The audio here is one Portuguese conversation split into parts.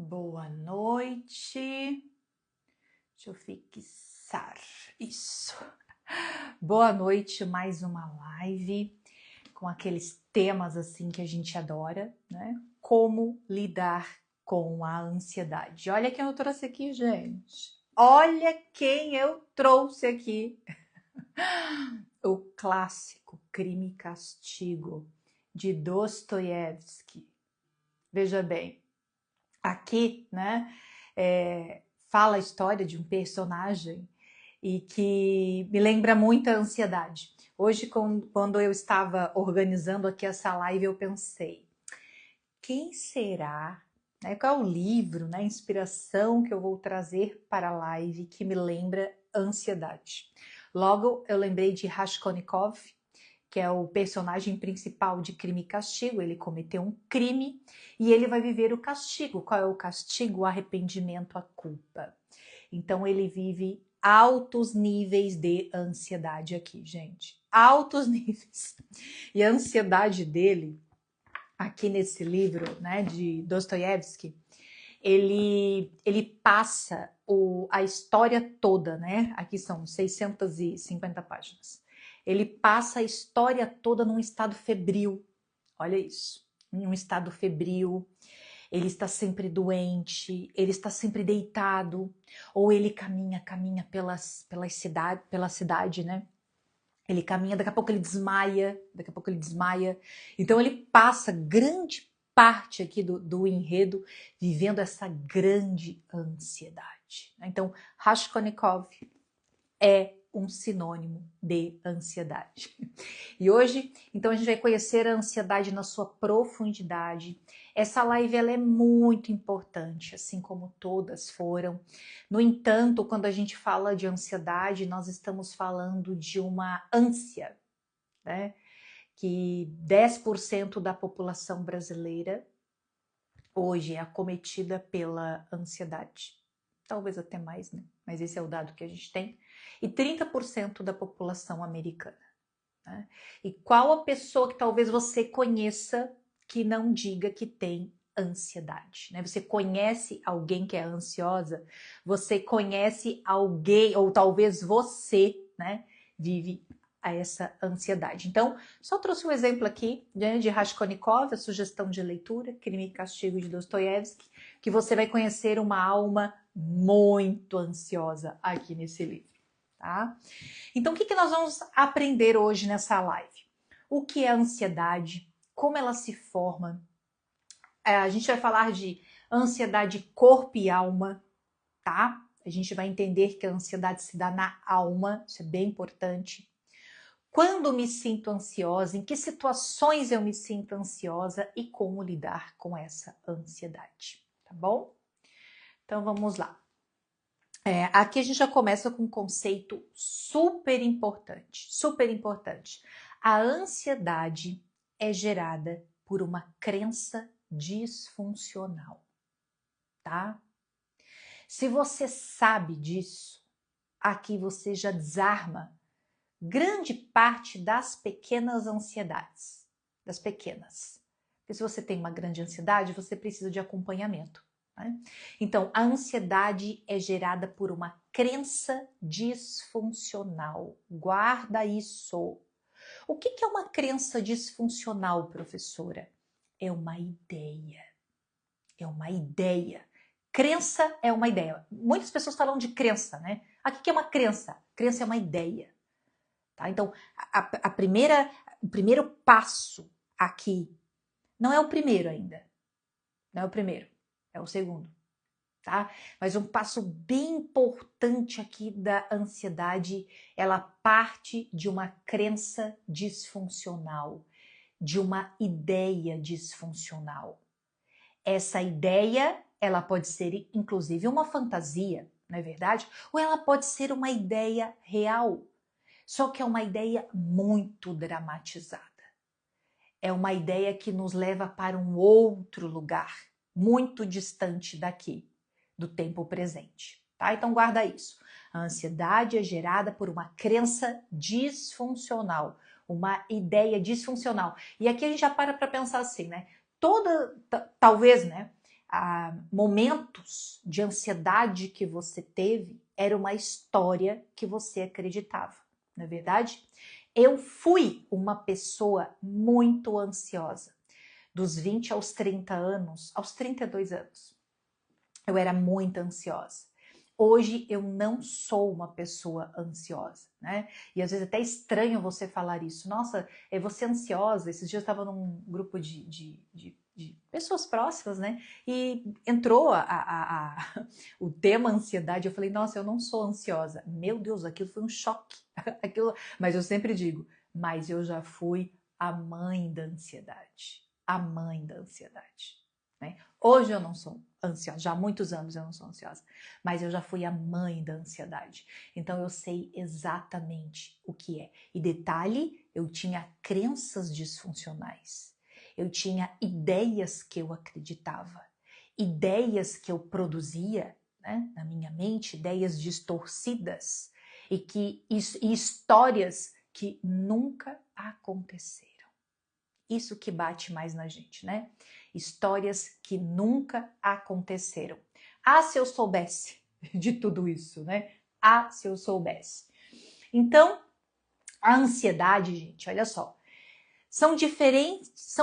Boa noite. Deixa eu fixar isso. Boa noite, mais uma live com aqueles temas assim que a gente adora, né? Como lidar com a ansiedade. Olha quem eu trouxe aqui, gente. Olha quem eu trouxe aqui. O clássico Crime e Castigo de Dostoiévski. Veja bem. Aqui, né, fala a história de um personagem e que me lembra muito a ansiedade. Hoje, quando eu estava organizando aqui essa live, eu pensei, quem será, né, qual é o livro, né, a inspiração que eu vou trazer para a live que me lembra ansiedade? Logo, eu lembrei de Raskolnikov, que é o personagem principal de Crime e Castigo. Ele cometeu um crime e ele vai viver o castigo. Qual é o castigo? O arrependimento, a culpa. Então ele vive altos níveis de ansiedade aqui, gente. Altos níveis. E a ansiedade dele, aqui nesse livro, né, de Dostoiévski, ele passa a história toda, né? Aqui são 650 páginas. Ele passa a história toda num estado febril. Olha isso, em um estado febril. Ele está sempre doente, ele está sempre deitado, ou ele caminha pela cidade, né? Ele caminha, daqui a pouco ele desmaia, Então ele passa grande parte aqui do enredo vivendo essa grande ansiedade. Então, Raskolnikov é um sinônimo de ansiedade. E hoje, então, a gente vai conhecer a ansiedade na sua profundidade. Essa live ela é muito importante, assim como todas foram. No entanto, quando a gente fala de ansiedade, nós estamos falando de uma ânsia, né? Que 10% da população brasileira hoje é acometida pela ansiedade. Talvez até mais, né? Mas esse é o dado que a gente tem. E 30% da população americana. Né? E qual a pessoa que talvez você conheça que não diga que tem ansiedade? Né? Você conhece alguém que é ansiosa? Você conhece alguém, ou talvez você, né, vive a essa ansiedade. Então, só trouxe um exemplo aqui, né, de Raskolnikov, a sugestão de leitura, Crime e Castigo de Dostoiévski, que você vai conhecer uma alma muito ansiosa aqui nesse livro, tá? Então, o que nós vamos aprender hoje nessa live? O que é ansiedade? Como ela se forma? A gente vai falar de ansiedade corpo e alma, tá? A gente vai entender que a ansiedade se dá na alma, isso é bem importante. Quando me sinto ansiosa, em que situações eu me sinto ansiosa e como lidar com essa ansiedade, tá bom? Então vamos lá. Aqui a gente já começa com um conceito super importante, super importante. A ansiedade é gerada por uma crença disfuncional, tá? Se você sabe disso, aqui você já desarma grande parte das pequenas ansiedades, das pequenas. Porque se você tem uma grande ansiedade, você precisa de acompanhamento. Né? Então, a ansiedade é gerada por uma crença disfuncional. Guarda isso. O que é uma crença disfuncional, professora? É uma ideia. É uma ideia. Crença é uma ideia. Muitas pessoas falam de crença, né? O que é uma crença? Crença é uma ideia. Tá? Então, o primeiro passo aqui não é o primeiro ainda. Não é o primeiro, é o segundo. Tá? Mas um passo bem importante aqui da ansiedade, ela parte de uma crença disfuncional, de uma ideia disfuncional. Essa ideia, ela pode ser inclusive uma fantasia, não é verdade? Ou ela pode ser uma ideia real. Só que é uma ideia muito dramatizada. É uma ideia que nos leva para um outro lugar, muito distante daqui, do tempo presente. Tá? Então guarda isso. A ansiedade é gerada por uma crença disfuncional, uma ideia disfuncional. E aqui a gente já para pensar assim, né? Talvez, né? momentos de ansiedade que você teve era uma história que você acreditava, não é verdade? Eu fui uma pessoa muito ansiosa. Dos 20 aos 30 anos, aos 32 anos, eu era muito ansiosa. Hoje eu não sou uma pessoa ansiosa, né? E às vezes é até estranho você falar isso. Nossa, você é ansiosa? Esses dias eu estava num grupo de pessoas próximas, né? E entrou o tema ansiedade. Eu falei, nossa, eu não sou ansiosa. Meu Deus, aquilo foi um choque. Mas eu sempre digo, mas eu já fui a mãe da ansiedade. A mãe da ansiedade. Né? Hoje eu não sou ansiosa, já há muitos anos eu não sou ansiosa, mas eu já fui a mãe da ansiedade. Então eu sei exatamente o que é. E detalhe, eu tinha crenças disfuncionais. Eu tinha ideias que eu acreditava, ideias que eu produzia, né, na minha mente, ideias distorcidas e histórias que nunca aconteceram. Isso que bate mais na gente, né? Histórias que nunca aconteceram. Ah, se eu soubesse de tudo isso, né? Ah, se eu soubesse. Então, a ansiedade, gente, olha só, são diferentes,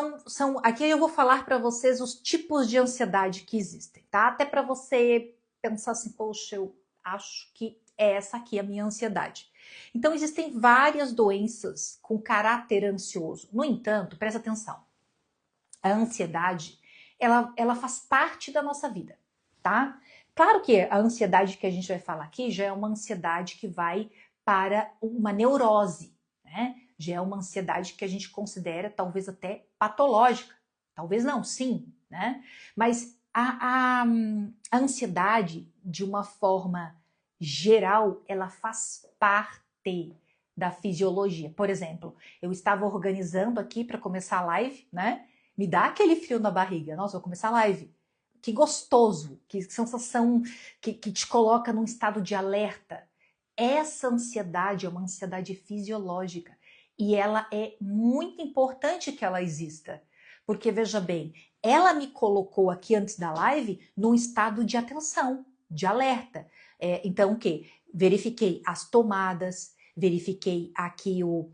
aqui eu vou falar para vocês os tipos de ansiedade que existem, tá? Até para você pensar assim, poxa, eu acho que é essa aqui a minha ansiedade. Então, existem várias doenças com caráter ansioso. No entanto, presta atenção, a ansiedade, ela faz parte da nossa vida, tá? Claro que a ansiedade que a gente vai falar aqui já é uma ansiedade que vai para uma neurose, né? Já é uma ansiedade que a gente considera talvez até patológica. Talvez não, sim, né? Mas a ansiedade, de uma forma geral, ela faz parte da fisiologia. Por exemplo, eu estava organizando aqui para começar a live, né? Me dá aquele frio na barriga. Nossa, vou começar a live. Que gostoso, que sensação que te coloca num estado de alerta. Essa ansiedade é uma ansiedade fisiológica e ela é muito importante que ela exista. Porque, veja bem, ela me colocou aqui antes da live num estado de atenção, de alerta. Então, o quê? Verifiquei as tomadas, verifiquei aqui o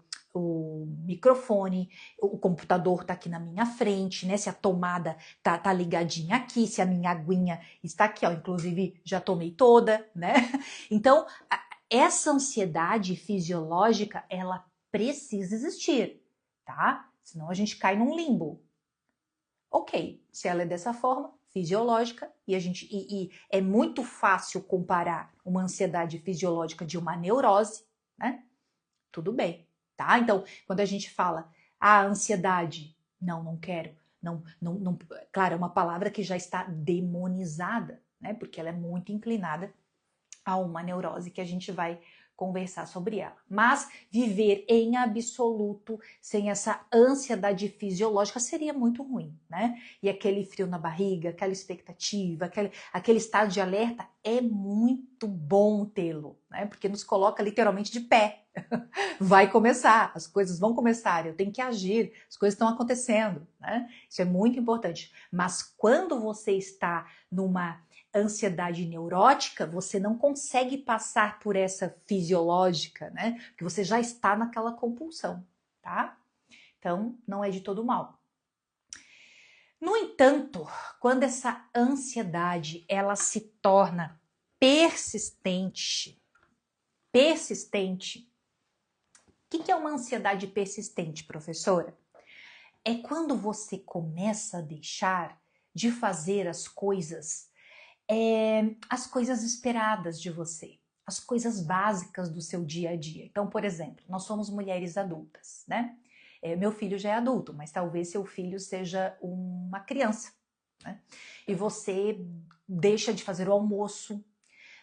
microfone, o computador está aqui na minha frente, né? Se a tomada tá ligadinha aqui, se a minha aguinha está aqui, ó, inclusive já tomei toda, né? Então, essa ansiedade fisiológica, ela precisa existir, tá? Senão a gente cai num limbo. Ok, se ela é dessa forma, fisiológica, e é muito fácil comparar uma ansiedade fisiológica de uma neurose, né? Tudo bem. Tá? Então, quando a gente fala ansiedade, não quero, não, claro, é uma palavra que já está demonizada, né? Porque ela é muito inclinada a uma neurose que a gente vai conversar sobre ela. Mas viver em absoluto sem essa ansiedade fisiológica seria muito ruim, né? E aquele frio na barriga, aquela expectativa, aquele estado de alerta é muito bom tê-lo, né? Porque nos coloca literalmente de pé. Vai começar, as coisas vão começar, eu tenho que agir, as coisas estão acontecendo, né? Isso é muito importante. Mas quando você está numa ansiedade neurótica, você não consegue passar por essa fisiológica, né? Porque você já está naquela compulsão, tá? Então, não é de todo mal. No entanto, quando essa ansiedade, ela se torna persistente, o que é uma ansiedade persistente, professora? É quando você começa a deixar de fazer as coisas esperadas de você, as coisas básicas do seu dia a dia. Então, por exemplo, nós somos mulheres adultas, né? Meu filho já é adulto, mas talvez seu filho seja uma criança, né? E você deixa de fazer o almoço,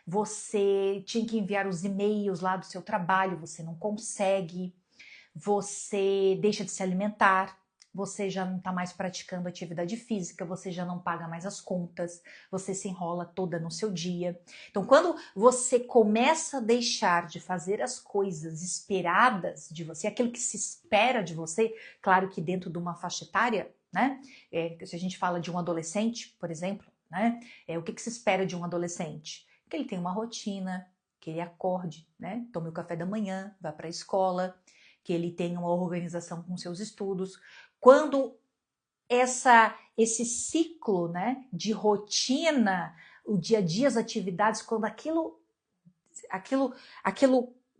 você tinha que enviar os e-mails lá do seu trabalho, você não consegue, você deixa de se alimentar, você já não está mais praticando atividade física, você já não paga mais as contas, você se enrola toda no seu dia. Então, quando você começa a deixar de fazer as coisas esperadas de você, aquilo que se espera de você, claro que dentro de uma faixa etária, né? Se a gente fala de um adolescente, por exemplo, né? O que se espera de um adolescente? Que ele tenha uma rotina, que ele acorde, né? Tome o café da manhã, vá para a escola, que ele tenha uma organização com seus estudos. Quando esse ciclo, né, de rotina, o dia a dia, as atividades, quando aquilo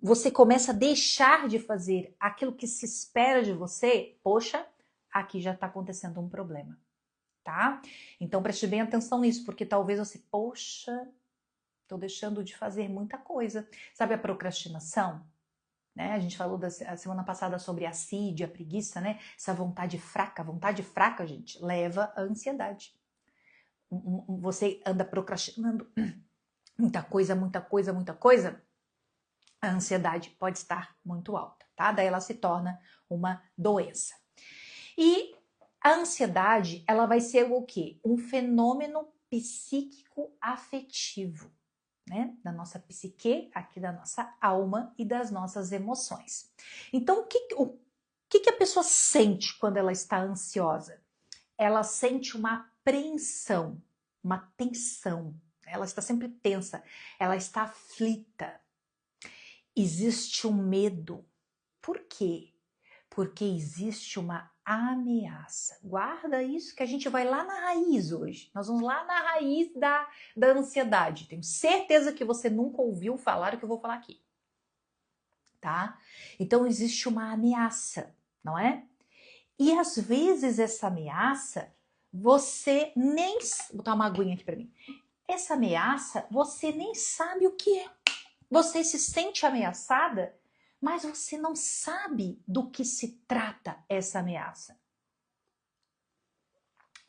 você começa a deixar de fazer aquilo que se espera de você, poxa, aqui já está acontecendo um problema, tá? Então preste bem atenção nisso, porque talvez você, poxa, estou deixando de fazer muita coisa. Sabe a procrastinação? Né? A gente falou a semana passada sobre a assídia, a preguiça, né? Essa vontade fraca, gente, leva à ansiedade. Você anda procrastinando muita coisa, a ansiedade pode estar muito alta, tá? Daí ela se torna uma doença. E a ansiedade, ela vai ser o quê? Um fenômeno psíquico afetivo, né? Da nossa psique, aqui da nossa alma e das nossas emoções. Então, o que a pessoa sente quando ela está ansiosa? Ela sente uma apreensão, uma tensão. Ela está sempre tensa, ela está aflita. Existe um medo. Por quê? Porque existe uma ameaça. Guarda isso que a gente vai lá na raiz hoje. Nós vamos lá na raiz da ansiedade. Tenho certeza que você nunca ouviu falar o que eu vou falar aqui. Tá? Então existe uma ameaça, não é? E às vezes essa ameaça, você nem... Vou botar uma aguinha aqui pra mim. Essa ameaça, você nem sabe o que é. Você se sente ameaçada, mas você não sabe do que se trata essa ameaça.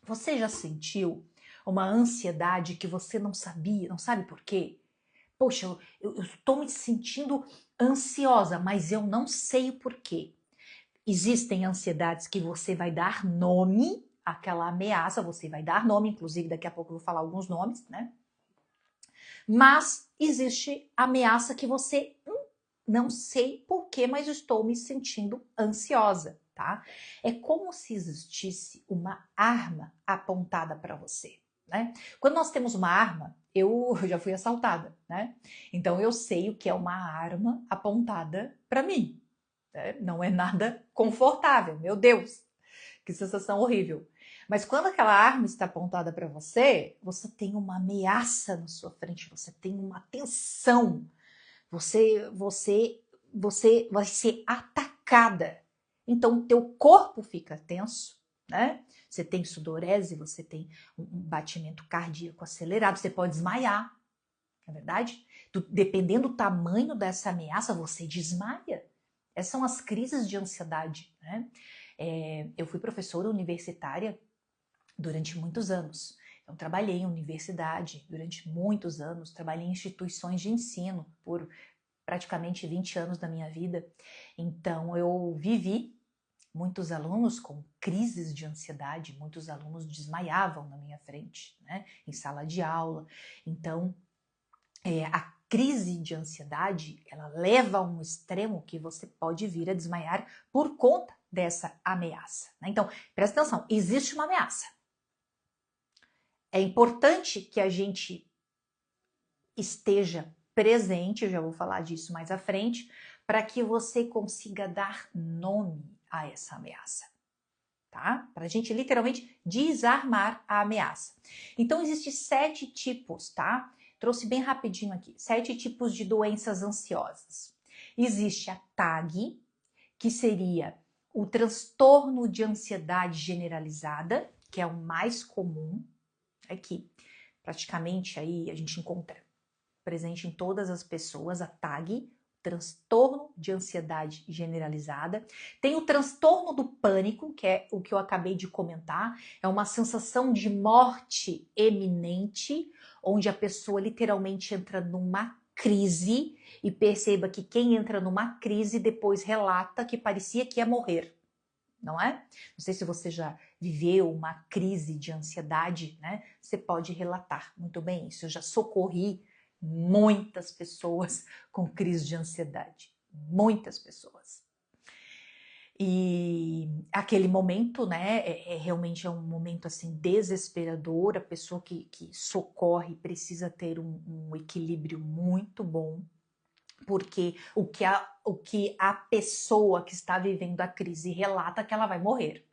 Você já sentiu uma ansiedade que você não sabia, não sabe por quê? Poxa, eu estou me sentindo ansiosa, mas eu não sei o porquê. Existem ansiedades que você vai dar nome àquela ameaça, você vai dar nome, inclusive daqui a pouco eu vou falar alguns nomes, né? Mas existe ameaça que você não sei porquê, mas estou me sentindo ansiosa, tá? É como se existisse uma arma apontada para você, né? Quando nós temos uma arma, eu já fui assaltada, né? Então eu sei o que é uma arma apontada para mim. Né? Não é nada confortável, meu Deus, que sensação horrível. Mas quando aquela arma está apontada para você, você tem uma ameaça na sua frente, você tem uma tensão. Você vai ser atacada. Então, teu corpo fica tenso, né? Você tem sudorese, você tem um batimento cardíaco acelerado, você pode desmaiar, não é verdade? Dependendo do tamanho dessa ameaça, você desmaia. Essas são as crises de ansiedade, né? Eu fui professora universitária durante muitos anos. Eu trabalhei em universidade durante muitos anos, trabalhei em instituições de ensino por praticamente 20 anos da minha vida. Então eu vivi muitos alunos com crises de ansiedade, muitos alunos desmaiavam na minha frente, né, em sala de aula. Então a crise de ansiedade, ela leva a um extremo que você pode vir a desmaiar por conta dessa ameaça. Né? Então, presta atenção, existe uma ameaça. É importante que a gente esteja presente, eu já vou falar disso mais à frente, para que você consiga dar nome a essa ameaça, tá? Para a gente literalmente desarmar a ameaça. Então, existem 7 tipos, tá? Trouxe bem rapidinho aqui, 7 tipos de doenças ansiosas. Existe a TAG, que seria o transtorno de ansiedade generalizada, que é o mais comum, que praticamente aí a gente encontra presente em todas as pessoas, a TAG, transtorno de ansiedade generalizada. Tem o transtorno do pânico, que é o que eu acabei de comentar, é uma sensação de morte eminente, onde a pessoa literalmente entra numa crise, e perceba que quem entra numa crise depois relata que parecia que ia morrer, não é? Não sei se você já viveu uma crise de ansiedade, né? Você pode relatar muito bem isso. Eu já socorri muitas pessoas com crise de ansiedade. Muitas pessoas. E aquele momento, né, realmente é um momento assim desesperador, a pessoa que socorre precisa ter um equilíbrio muito bom, porque o que a pessoa que está vivendo a crise relata é que ela vai morrer.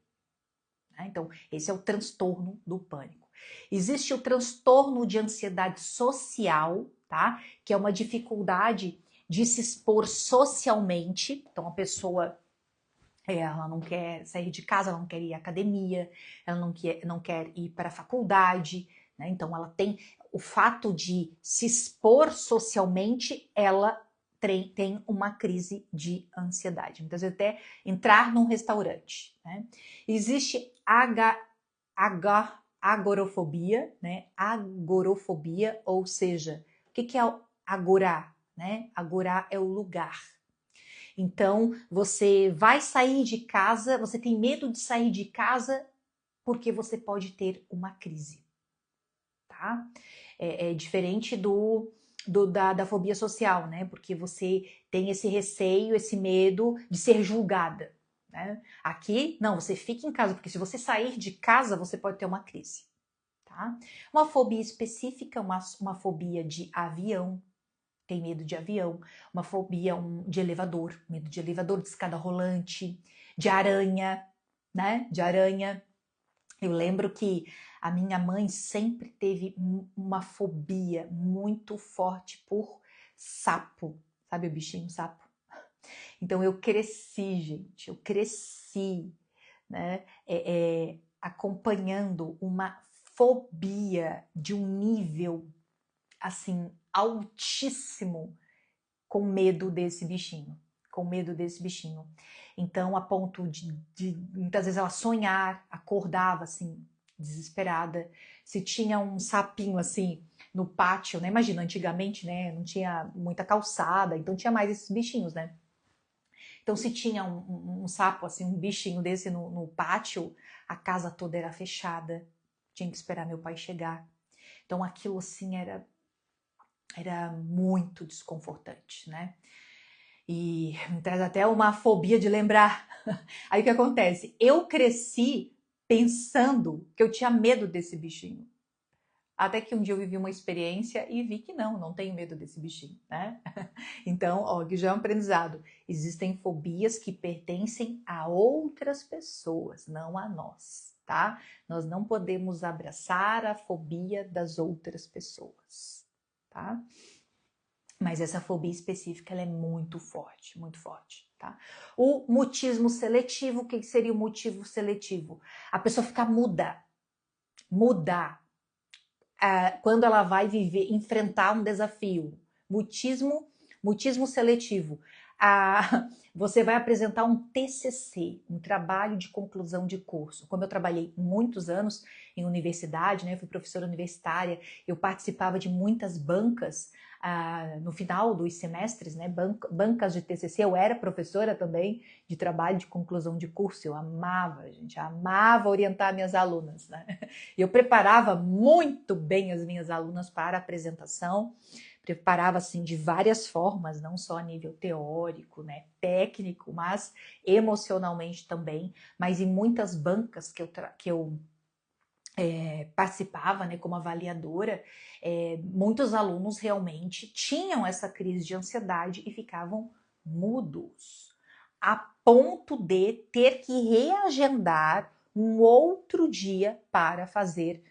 Né? Então, esse é o transtorno do pânico. Existe o transtorno de ansiedade social, tá? Que é uma dificuldade de se expor socialmente. Então, a pessoa ela não quer sair de casa, ela não quer ir à academia, ela não quer ir para a faculdade, né? Então ela tem o fato de se expor socialmente, ela tem uma crise de ansiedade. Muitas vezes até entrar num restaurante, né? Existe agorafobia, né? Agorafobia, ou seja, o que é agorá, né? Agorá é o lugar. Então, você vai sair de casa, você tem medo de sair de casa porque você pode ter uma crise, tá? É diferente da fobia social, né? Porque você tem esse receio, esse medo de ser julgada, né? Aqui, não, você fica em casa, porque se você sair de casa, você pode ter uma crise, tá? Uma fobia específica, uma fobia de avião, tem medo de avião, uma fobia de elevador, medo de elevador, de escada rolante, de aranha, né? De aranha. Eu lembro que a minha mãe sempre teve uma fobia muito forte por sapo, sabe o bichinho sapo? Então eu cresci, gente, eu cresci, né? Acompanhando uma fobia de um nível assim altíssimo, com medo desse bichinho, com medo desse bichinho. Então, a ponto de muitas vezes ela sonhar, acordava assim, desesperada. Se tinha um sapinho assim no pátio, né? Imagina, antigamente, né? Não tinha muita calçada, então tinha mais esses bichinhos, né? Então, se tinha um sapo, assim, um bichinho desse no pátio, a casa toda era fechada. Tinha que esperar meu pai chegar. Então, aquilo assim era muito desconfortante, né? E me traz até uma fobia de lembrar. Aí o que acontece? Eu cresci pensando que eu tinha medo desse bichinho. Até que um dia eu vivi uma experiência e vi que não tenho medo desse bichinho, né? Então, ó, que já é um aprendizado. Existem fobias que pertencem a outras pessoas, não a nós, tá? Nós não podemos abraçar a fobia das outras pessoas, tá? Mas essa fobia específica ela é muito forte, tá? O mutismo seletivo, o que seria o motivo seletivo? A pessoa fica muda, quando ela vai enfrentar um desafio. Mutismo seletivo. Você vai apresentar um TCC, um trabalho de conclusão de curso. Como eu trabalhei muitos anos em universidade, né, fui professora universitária, eu participava de muitas bancas no final dos semestres, né, bancas de TCC. Eu era professora também de trabalho de conclusão de curso. Eu amava, gente, amava orientar minhas alunas, né? Eu preparava muito bem as minhas alunas para a apresentação, preparava assim de várias formas, não só a nível teórico, né, técnico, mas emocionalmente também. Mas em muitas bancas que eu participava, né, como avaliadora, muitos alunos realmente tinham essa crise de ansiedade e ficavam mudos, a ponto de ter que reagendar um outro dia para fazer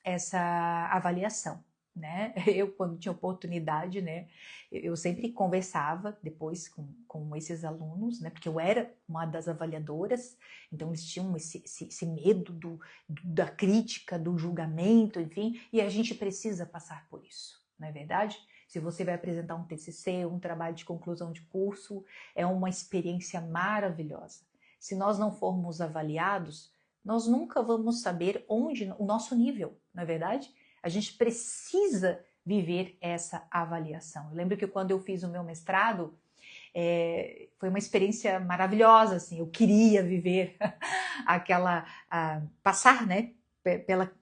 essa avaliação, né? Eu, quando tinha oportunidade, né, eu sempre conversava depois com esses alunos, né, porque eu era uma das avaliadoras, então eles tinham esse medo da crítica, do julgamento, enfim, e a gente precisa passar por isso, não é verdade? Se você vai apresentar um TCC, um trabalho de conclusão de curso, é uma experiência maravilhosa. Se nós não formos avaliados, nós nunca vamos saber onde o nosso nível, não é verdade? A gente precisa viver essa avaliação. Eu lembro que quando eu fiz o meu mestrado, foi uma experiência maravilhosa, assim, eu queria viver passar, né,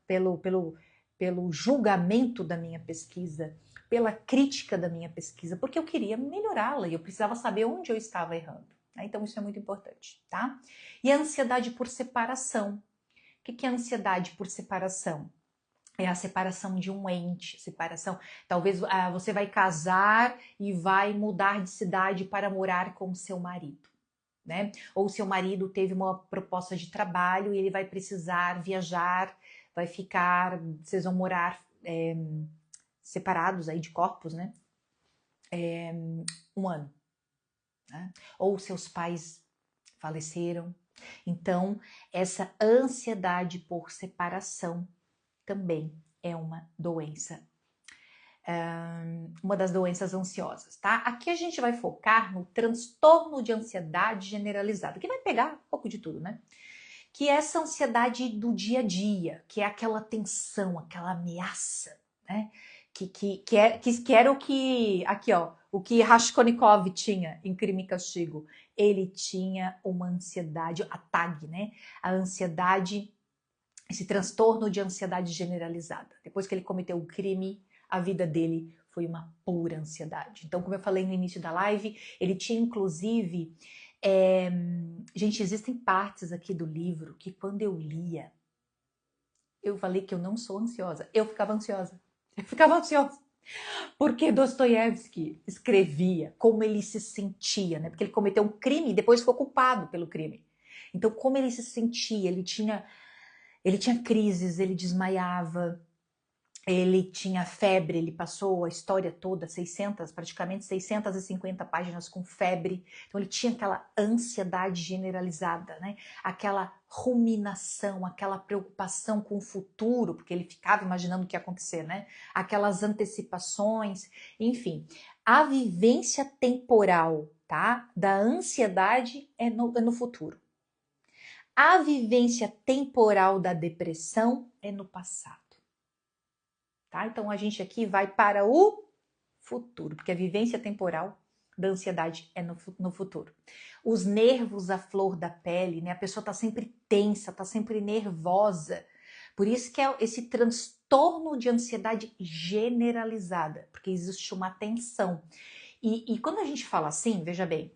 pelo julgamento da minha pesquisa, pela crítica da minha pesquisa, porque eu queria melhorá-la e eu precisava saber onde eu estava errando. Então isso é muito importante, tá? E a ansiedade por separação. O que é a ansiedade por separação? É a separação de um ente, separação. Talvez você vai casar e vai mudar de cidade para morar com seu marido, né? Ou seu marido teve uma proposta de trabalho e ele vai precisar viajar, vai ficar, vocês vão morar separados aí de corpos, né? Um ano, né? Ou seus pais faleceram. Então, essa ansiedade por separação também é uma doença, uma das doenças ansiosas, tá? Aqui a gente vai focar no transtorno de ansiedade generalizada, que vai pegar um pouco de tudo, né? Que é essa ansiedade do dia a dia, que é aquela tensão, aquela ameaça, né? Que era o que, aqui ó, o que Raskolnikov tinha em Crime e Castigo. Ele tinha uma ansiedade, a TAG, né? A ansiedade, esse transtorno de ansiedade generalizada. Depois que ele cometeu o crime, a vida dele foi uma pura ansiedade. Então, como eu falei no início da live, ele tinha inclusive... gente, existem partes aqui do livro que quando eu lia, eu falei que eu não sou ansiosa. Eu ficava ansiosa. Porque Dostoiévski escrevia como ele se sentia, né? Porque ele cometeu um crime e depois ficou culpado pelo crime. Então, como ele se sentia, ele tinha crises, ele desmaiava, ele tinha febre, ele passou a história toda, praticamente 650 páginas com febre. Então ele tinha aquela ansiedade generalizada, né? Aquela ruminação, aquela preocupação com o futuro, porque ele ficava imaginando o que ia acontecer, né? Aquelas antecipações, enfim. A vivência temporal, tá? Da ansiedade é no futuro. A vivência temporal da depressão é no passado. Tá? Então a gente aqui vai para o futuro, porque a vivência temporal da ansiedade é no futuro. Os nervos à flor da pele, né? A pessoa está sempre tensa, está sempre nervosa. Por isso que é esse transtorno de ansiedade generalizada, porque existe uma tensão. E quando a gente fala assim, veja bem,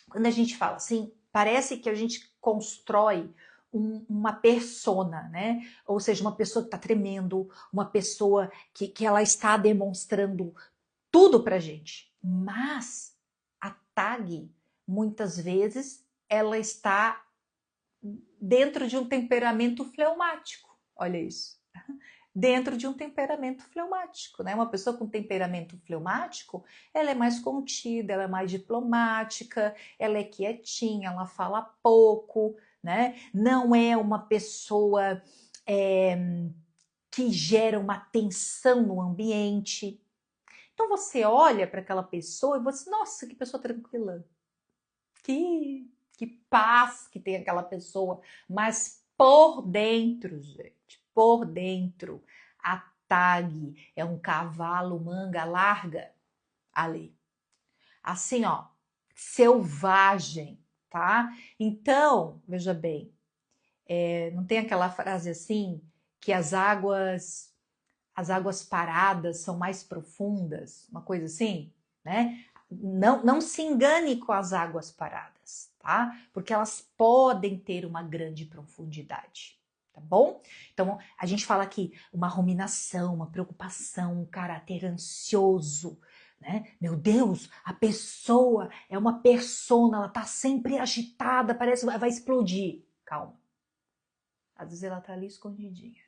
quando a gente fala assim, parece que a gente constrói uma persona, né? Ou seja, uma pessoa que está tremendo, uma pessoa que ela está demonstrando tudo pra gente. Mas a TAG, muitas vezes, ela está dentro de um temperamento fleumático. Olha isso. Dentro de um temperamento fleumático, né? Uma pessoa com temperamento fleumático, ela é mais contida, ela é mais diplomática, ela é quietinha, ela fala pouco, né? Não é uma pessoa que gera uma tensão no ambiente. Então você olha para aquela pessoa e você, nossa, que pessoa tranquila, que paz que tem aquela pessoa, mas por dentro, gente, por dentro, a TAG é um cavalo manga larga ali, assim ó, selvagem, tá? Então, veja bem, não tem aquela frase assim que as águas paradas são mais profundas, uma coisa assim, né? Não se engane com as águas paradas, tá? Porque elas podem ter uma grande profundidade, tá bom? Então, a gente fala aqui uma ruminação, uma preocupação, um caráter ansioso, né? Meu Deus, a pessoa é uma persona, ela tá sempre agitada, parece que vai explodir. Calma. Às vezes ela tá ali escondidinha.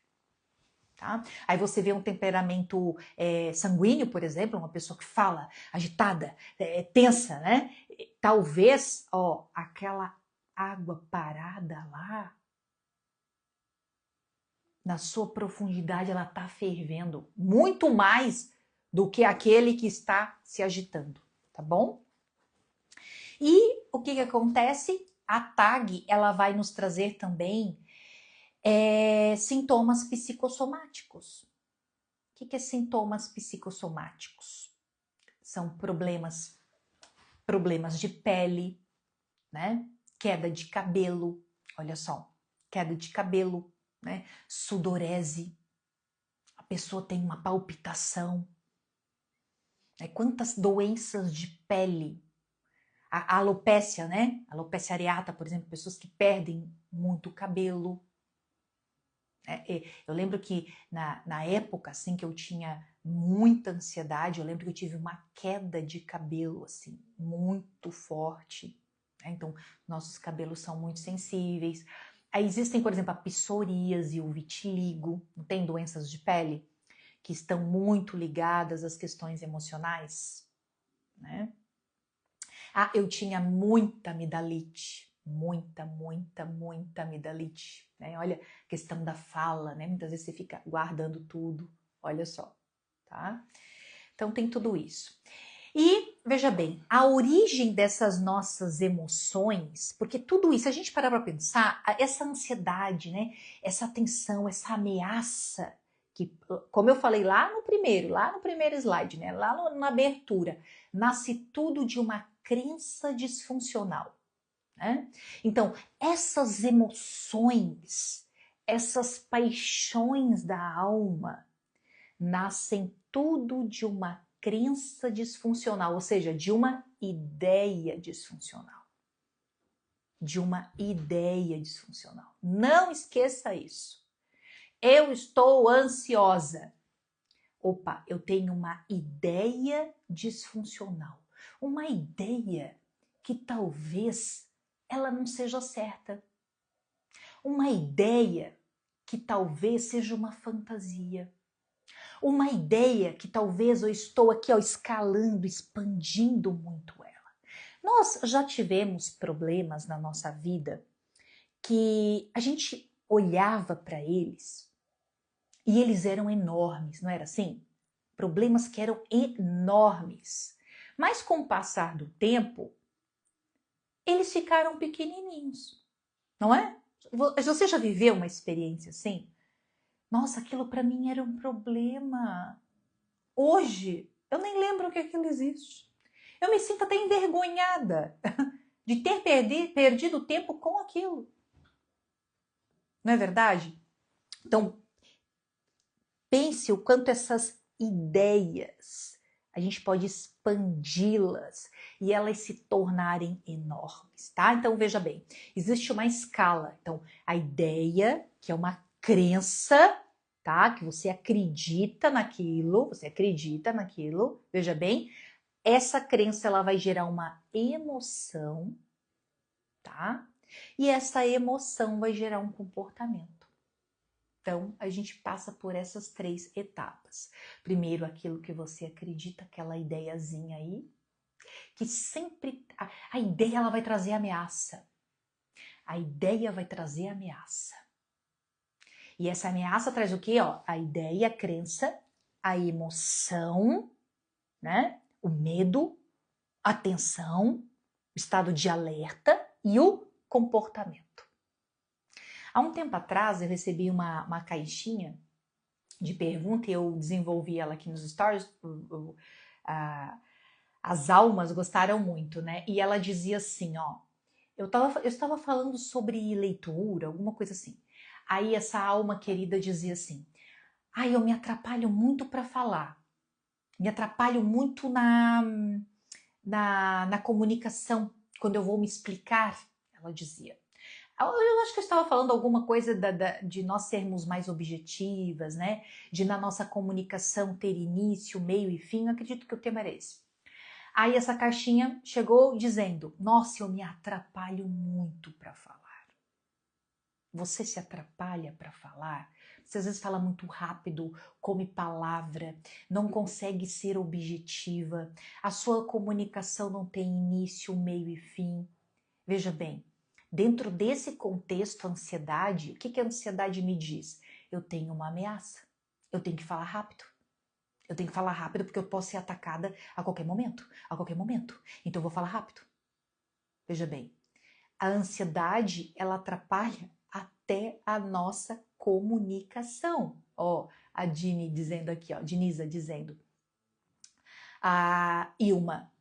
Tá? Aí você vê um temperamento sanguíneo, por exemplo, uma pessoa que fala agitada, tensa, né? Talvez, ó, aquela água parada lá, na sua profundidade, ela tá fervendo muito mais do que aquele que está se agitando, tá bom? E o que acontece? A TAG, ela vai nos trazer também sintomas psicossomáticos. O que é sintomas psicossomáticos? São problemas de pele, né? Queda de cabelo, olha só, queda de cabelo, né? Sudorese, a pessoa tem uma palpitação. Quantas doenças de pele a alopécia, né? Alopecia areata, por exemplo, pessoas que perdem muito cabelo. Eu lembro que na época, assim, que eu tinha muita ansiedade, eu lembro que eu tive uma queda de cabelo, assim, muito forte. Então, nossos cabelos são muito sensíveis. Aí existem, por exemplo, a psoríase e o vitiligo, não tem doenças de pele que estão muito ligadas às questões emocionais, né? Ah, eu tinha muita amidalite, muita amidalite, né? Olha, questão da fala, né? Muitas vezes você fica guardando tudo, olha só, tá? Então tem tudo isso. E, veja bem, a origem dessas nossas emoções, porque tudo isso, a gente parar para pensar, essa ansiedade, né? Essa tensão, essa ameaça, que, como eu falei lá no primeiro slide, né? Na abertura, nasce tudo de uma crença disfuncional, né? Então, essas emoções, essas paixões da alma, nascem tudo de uma crença disfuncional, ou seja, de uma ideia disfuncional. De uma ideia disfuncional. Não esqueça isso. Eu estou ansiosa. Opa, eu tenho uma ideia disfuncional. Uma ideia que talvez ela não seja certa. Uma ideia que talvez seja uma fantasia. Uma ideia que talvez eu estou aqui escalando, expandindo muito ela. Nós já tivemos problemas na nossa vida que a gente olhava para eles e eles eram enormes, não era assim? Problemas que eram enormes. Mas com o passar do tempo, eles ficaram pequenininhos, não é? Você já viveu uma experiência assim? Nossa, aquilo para mim era um problema. Hoje, eu nem lembro que aquilo existe. Eu me sinto até envergonhada de ter perdido tempo com aquilo. Não é verdade? Então, pense o quanto essas ideias a gente pode expandi-las e elas se tornarem enormes, tá? Então, veja bem, existe uma escala. Então, a ideia, que é uma crença, tá? Que você acredita naquilo, veja bem, essa crença ela vai gerar uma emoção, tá? E essa emoção vai gerar um comportamento. Então, a gente passa por essas 3 etapas. Primeiro, aquilo que você acredita, aquela ideiazinha aí, que sempre... A ideia ela vai trazer ameaça. A ideia vai trazer ameaça. E essa ameaça traz o quê? A ideia, a crença, a emoção, né? O medo, a tensão, o estado de alerta e o comportamento. Há um tempo atrás eu recebi uma caixinha de pergunta e eu desenvolvi ela aqui nos stories. As almas gostaram muito, né? E ela dizia assim, eu estava falando sobre leitura, alguma coisa assim. Aí essa alma querida dizia assim, eu me atrapalho muito para falar, me atrapalho muito na comunicação, quando eu vou me explicar, ela dizia. Eu acho que eu estava falando alguma coisa de nós sermos mais objetivas, né? De na nossa comunicação ter início, meio e fim. Eu acredito que o tema era esse. Aí essa caixinha chegou dizendo, nossa, eu me atrapalho muito para falar. Você se atrapalha para falar? Você às vezes fala muito rápido, come palavra, não consegue ser objetiva. A sua comunicação não tem início, meio e fim. Veja bem, dentro desse contexto, ansiedade, o que a ansiedade me diz? Eu tenho uma ameaça, eu tenho que falar rápido. Eu tenho que falar rápido porque eu posso ser atacada a qualquer momento. Então eu vou falar rápido. Veja bem, a ansiedade, ela atrapalha até a nossa comunicação. A Dini dizendo aqui, Dinisa dizendo. A Ilma,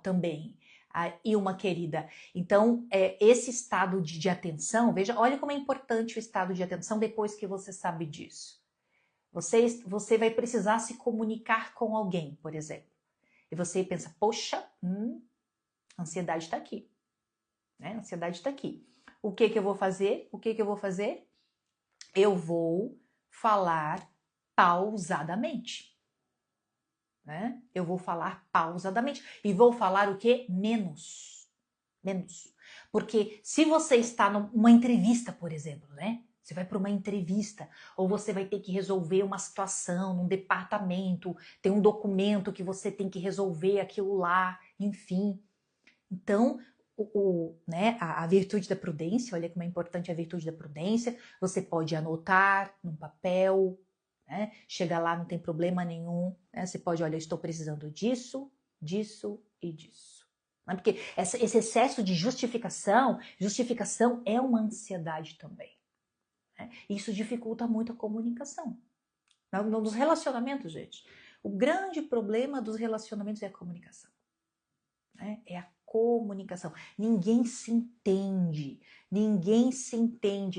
também. A Ilma querida. Então, esse estado de atenção, veja, olha como é importante o estado de atenção depois que você sabe disso. Você vai precisar se comunicar com alguém, por exemplo. E você pensa, poxa, A ansiedade está aqui, né? A ansiedade está aqui. O que que eu vou fazer? O que que eu vou fazer? Eu vou falar pausadamente, né? Eu vou falar pausadamente. E vou falar o quê? Menos. Menos. Porque se você está numa entrevista, por exemplo, né? Você vai para uma entrevista ou você vai ter que resolver uma situação num departamento, tem um documento que você tem que resolver aquilo lá, enfim. Então, né, a virtude da prudência, olha como é importante a virtude da prudência, você pode anotar num papel, né, chega lá, não tem problema nenhum, né, você pode, olha, eu estou precisando disso, disso e disso. Né, porque esse excesso de justificação é uma ansiedade também. Né, isso dificulta muito a comunicação. Nos relacionamentos, gente, o grande problema dos relacionamentos é a comunicação. Né, é a comunicação. Ninguém se entende,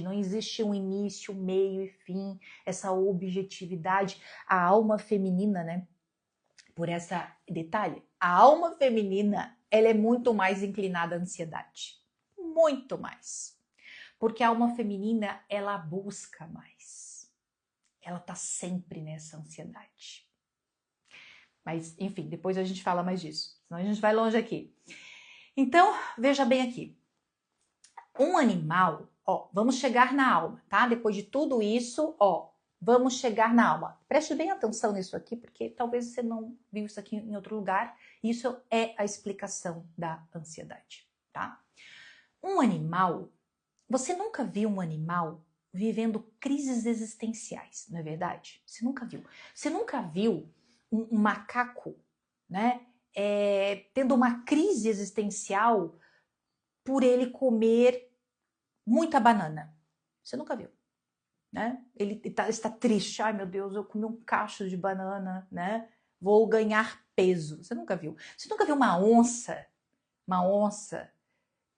não existe um início, meio e fim, essa objetividade. A alma feminina, né? Por essa detalhe, a alma feminina, ela é muito mais inclinada à ansiedade. Muito mais. Porque a alma feminina, ela busca mais. Ela tá sempre nessa ansiedade. Mas, enfim, depois a gente fala mais disso. Senão a gente vai longe aqui. Então, veja bem aqui. Um animal, ó, vamos chegar na alma, tá? Depois de tudo isso, ó, vamos chegar na alma. Preste bem atenção nisso aqui, porque talvez você não viu isso aqui em outro lugar. Isso é a explicação da ansiedade, tá? Um animal, você nunca viu um animal vivendo crises existenciais, não é verdade? Você nunca viu. Você nunca viu um macaco, né? Tendo uma crise existencial por ele comer muita banana. Você nunca viu, né? Ele está triste. Ai, meu Deus, eu comi um cacho de banana, né? Vou ganhar peso. Você nunca viu. Você nunca viu uma onça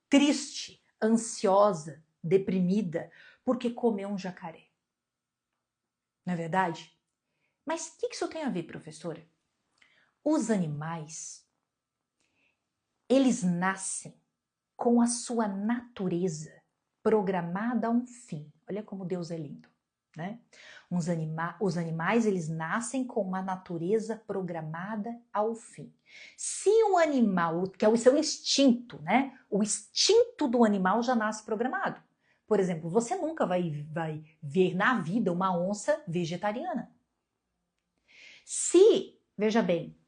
triste, ansiosa, deprimida, porque comeu um jacaré. Não é verdade? Mas o que isso tem a ver, professora? Os animais, eles nascem com a sua natureza programada a um fim. Olha como Deus é lindo, né? Os animais, eles nascem com uma natureza programada ao fim. Se o animal, que é o seu instinto, né? O instinto do animal já nasce programado. Por exemplo, você nunca vai ver na vida uma onça vegetariana. Se, veja bem,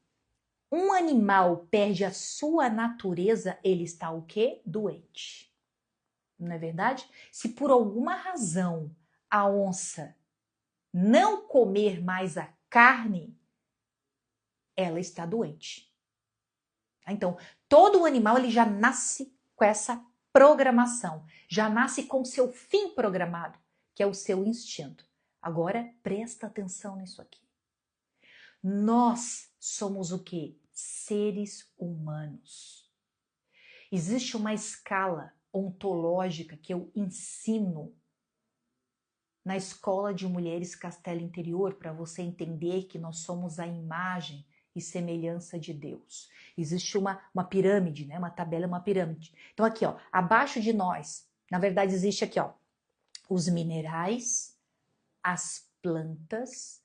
um animal perde a sua natureza, ele está o quê? Doente. Não é verdade? Se por alguma razão a onça não comer mais a carne, ela está doente. Então, todo animal ele já nasce com essa programação, já nasce com seu fim programado, que é o seu instinto. Agora, presta atenção nisso aqui. Nós somos o quê? Seres humanos. Existe uma escala ontológica que eu ensino na Escola de Mulheres Castelo Interior para você entender que nós somos a imagem e semelhança de Deus. Existe uma pirâmide, né? Uma tabela, uma pirâmide. Então aqui, ó, abaixo de nós, na verdade existe aqui, ó, os minerais, as plantas,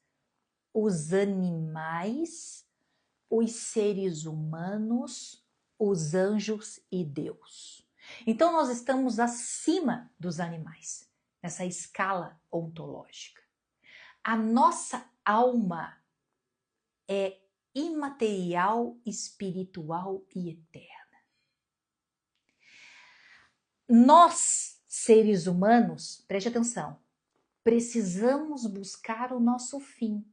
os animais, os seres humanos, os anjos e Deus. Então nós estamos acima dos animais, nessa escala ontológica. A nossa alma é imaterial, espiritual e eterna. Nós, seres humanos, preste atenção, precisamos buscar o nosso fim.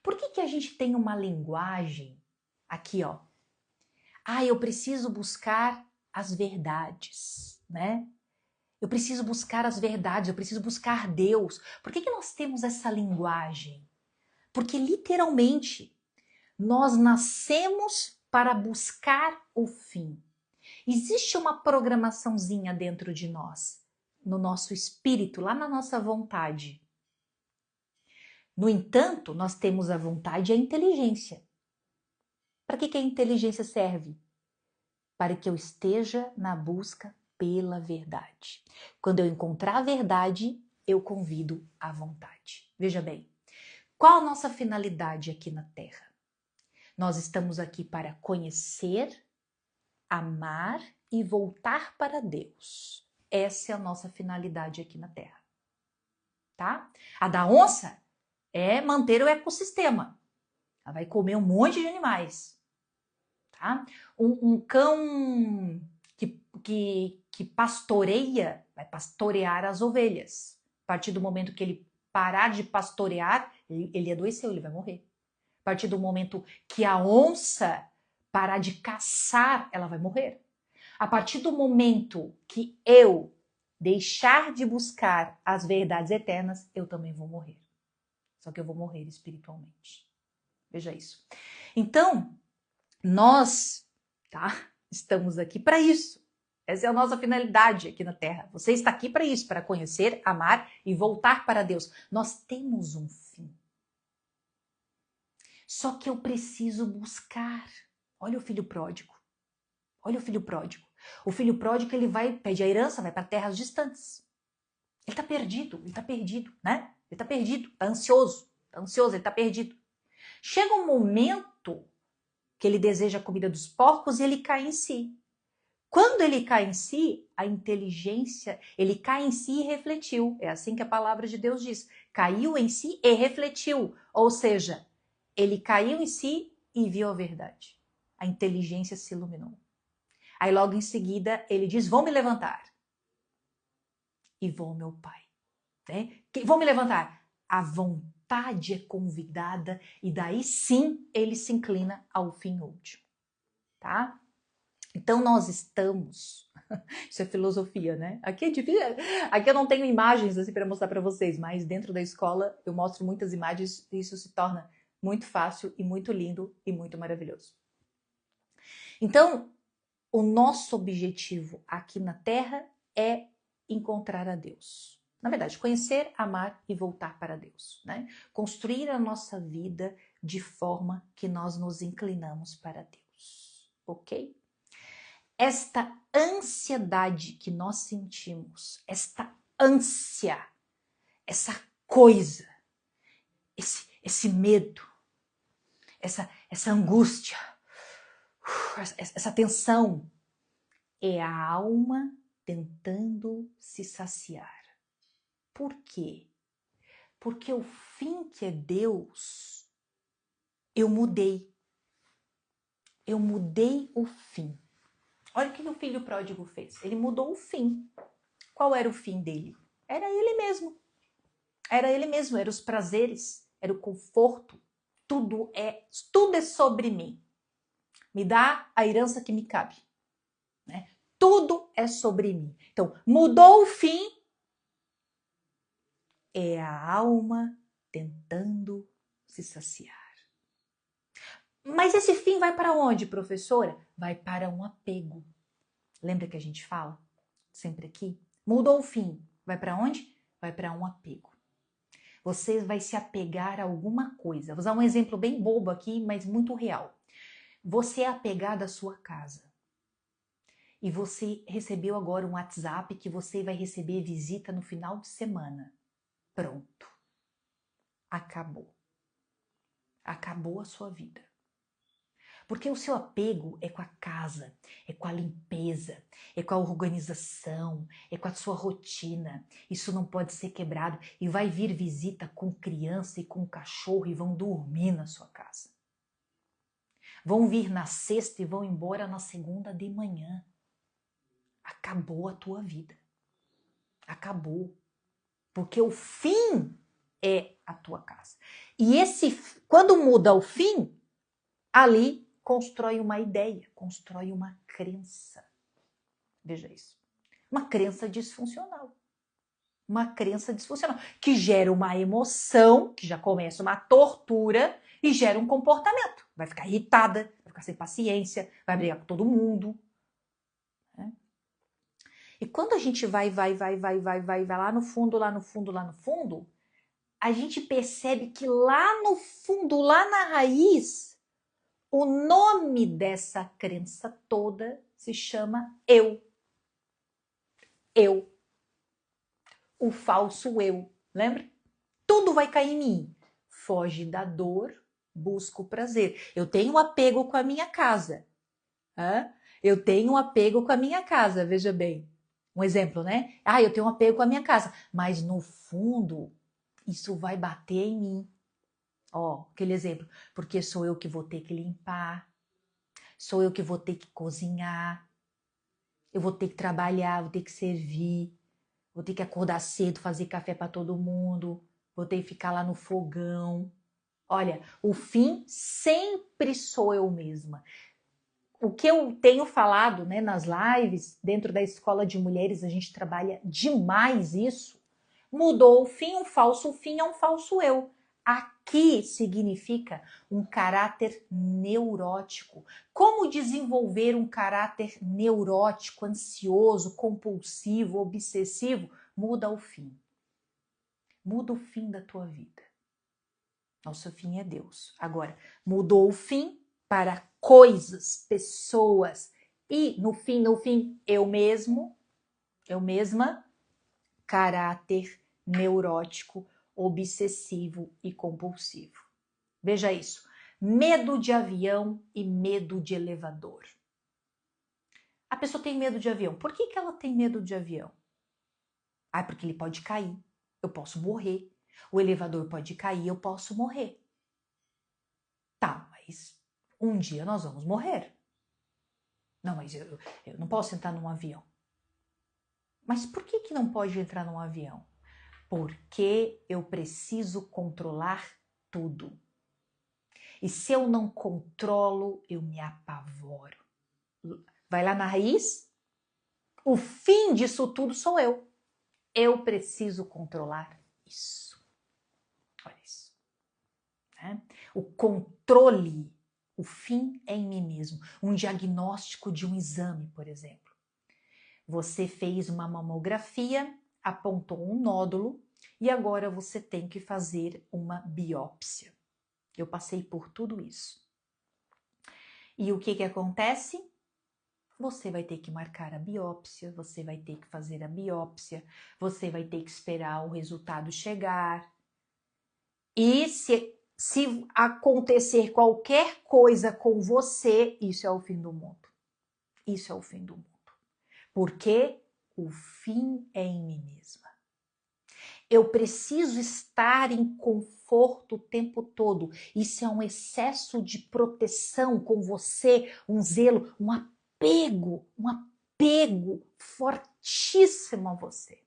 Por que a gente tem uma linguagem aqui, ó? Ah, eu preciso buscar as verdades, né? Eu preciso buscar as verdades, eu preciso buscar Deus. Por que nós temos essa linguagem? Porque literalmente nós nascemos para buscar o fim. Existe uma programaçãozinha dentro de nós, no nosso espírito, lá na nossa vontade. No entanto, nós temos a vontade e a inteligência. Para que a inteligência serve? para que eu esteja na busca pela verdade. Quando eu encontrar a verdade, eu convido à vontade. Veja bem, qual a nossa finalidade aqui na Terra? Nós estamos aqui para conhecer, amar e voltar para Deus. Essa é a nossa finalidade aqui na Terra, tá? A da onça é manter o ecossistema. Ela vai comer um monte de animais, tá? Um cão que pastoreia, vai pastorear as ovelhas. A partir do momento que ele parar de pastorear, ele adoeceu, ele vai morrer. A partir do momento que a onça parar de caçar, ela vai morrer. A partir do momento que eu deixar de buscar as verdades eternas, eu também vou morrer. Só que eu vou morrer espiritualmente. Veja isso. Então, nós, tá? Estamos aqui para isso. Essa é a nossa finalidade aqui na Terra. Você está aqui para isso, para conhecer, amar e voltar para Deus. Nós temos um fim. Só que eu preciso buscar. Olha o filho pródigo. Olha o filho pródigo. O filho pródigo, ele pede a herança, vai para terras distantes. Ele está perdido, né? Ele está perdido, está ansioso, ele está perdido. Chega um momento que ele deseja a comida dos porcos e ele cai em si. Quando ele cai em si, a inteligência, ele cai em si e refletiu. É assim que a palavra de Deus diz. Caiu em si e refletiu. Ou seja, ele caiu em si e viu a verdade. A inteligência se iluminou. Aí logo em seguida ele diz, vou me levantar. E vou ao meu pai. Né? Vou me levantar. A vontade é convidada e daí sim ele se inclina ao fim último. Tá? Então nós estamos, isso é filosofia, né? Aqui é difícil, aqui eu não tenho imagens assim para mostrar para vocês, mas dentro da escola eu mostro muitas imagens e isso se torna muito fácil e muito lindo e muito maravilhoso. Então, o nosso objetivo aqui na Terra é encontrar a Deus. Na verdade, conhecer, amar e voltar para Deus, né? Construir a nossa vida de forma que nós nos inclinamos para Deus, ok? Esta ansiedade que nós sentimos, esta ânsia, essa coisa, esse medo, essa angústia, essa tensão, é a alma tentando se saciar. Por quê? Porque o fim que é Deus, eu mudei. Eu mudei o fim. Olha o que o filho pródigo fez. Ele mudou o fim. Qual era o fim dele? Era ele mesmo. Era ele mesmo, eram os prazeres, era o conforto. Tudo é sobre mim. Me dá a herança que me cabe. Né? Tudo é sobre mim. Então, mudou o fim, é a alma tentando se saciar. Mas esse fim vai para onde, professora? Vai para um apego. Lembra que a gente fala sempre aqui? Mudou o fim. Vai para onde? Vai para um apego. Você vai se apegar a alguma coisa. Vou usar um exemplo bem bobo aqui, mas muito real. Você é apegado à sua casa. E você recebeu agora um WhatsApp que você vai receber visita no final de semana. Pronto. Acabou. Acabou a sua vida. Porque o seu apego é com a casa, é com a limpeza, é com a organização, é com a sua rotina. Isso não pode ser quebrado. E vai vir visita com criança e com cachorro e vão dormir na sua casa. Vão vir na sexta e vão embora na segunda de manhã. Acabou a tua vida. Acabou. Porque o fim é a tua casa. E quando muda o fim, ali constrói uma ideia, constrói uma crença. Veja isso. Uma crença disfuncional. Uma crença disfuncional que gera uma emoção, que já começa uma tortura e gera um comportamento. Vai ficar irritada, vai ficar sem paciência, vai brigar com todo mundo. Né? E quando a gente vai lá no fundo, a gente percebe que lá no fundo, lá na raiz, o nome dessa crença toda se chama eu. Eu. O falso eu. Lembra? Tudo vai cair em mim. Foge da dor, busca o prazer. Eu tenho apego com a minha casa. Eu tenho apego com a minha casa, veja bem. Um exemplo, né? Eu tenho apego com a minha casa. Mas no fundo, isso vai bater em mim. Aquele exemplo. Porque sou eu que vou ter que limpar. Sou eu que vou ter que cozinhar. Eu vou ter que trabalhar, vou ter que servir. Vou ter que acordar cedo, fazer café para todo mundo. Vou ter que ficar lá no fogão. Olha, o fim sempre sou eu mesma. O que eu tenho falado, né, nas lives, dentro da Escola de Mulheres, a gente trabalha demais isso. Mudou o fim, um falso fim é um falso eu. Aqui significa um caráter neurótico. Como desenvolver um caráter neurótico, ansioso, compulsivo, obsessivo? Muda o fim. Muda o fim da tua vida. Nosso fim é Deus. Agora, mudou o fim para coisas, pessoas e no fim, eu mesma, caráter neurótico, obsessivo e compulsivo. Veja isso. Medo de avião e medo de elevador. A pessoa tem medo de avião. Por que ela tem medo de avião? Porque ele pode cair. Eu posso morrer. O elevador pode cair, eu posso morrer. Tá, mas um dia nós vamos morrer. Não, mas eu não posso entrar num avião. Mas por que não pode entrar num avião? Porque eu preciso controlar tudo. E se eu não controlo, eu me apavoro. Vai lá na raiz? O fim disso tudo sou eu. Eu preciso controlar isso. Olha isso. O controle, o fim é em mim mesmo. Um diagnóstico de um exame, por exemplo. Você fez uma mamografia, apontou um nódulo e agora você tem que fazer uma biópsia. Eu passei por tudo isso. E o que acontece? Você vai ter que marcar a biópsia, você vai ter que fazer a biópsia, você vai ter que esperar o resultado chegar. E se acontecer qualquer coisa com você, isso é o fim do mundo. Isso é o fim do mundo. Porque o fim é em mim mesma. Eu preciso estar em conforto o tempo todo. Isso é um excesso de proteção com você, um zelo, um apego fortíssimo a você.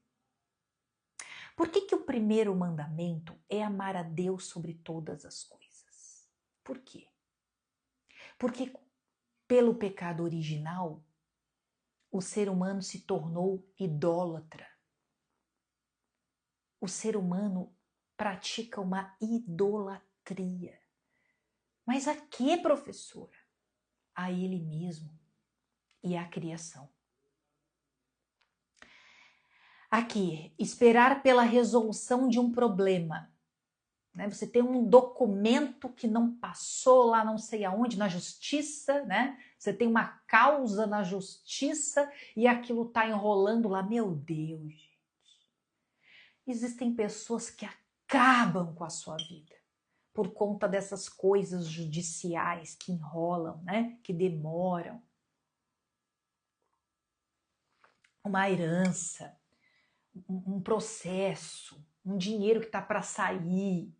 Por que o primeiro mandamento é amar a Deus sobre todas as coisas? Por quê? Porque pelo pecado original, o ser humano se tornou idólatra. O ser humano pratica uma idolatria. Mas a que, professora? A ele mesmo e à criação. Aqui, esperar pela resolução de um problema. Né? Você tem um documento que não passou lá não sei aonde, na justiça, né? Você tem uma causa na justiça e aquilo está enrolando lá. Meu Deus, gente. Existem pessoas que acabam com a sua vida por conta dessas coisas judiciais que enrolam, né? Que demoram. Uma herança, um processo, um dinheiro que está para sair.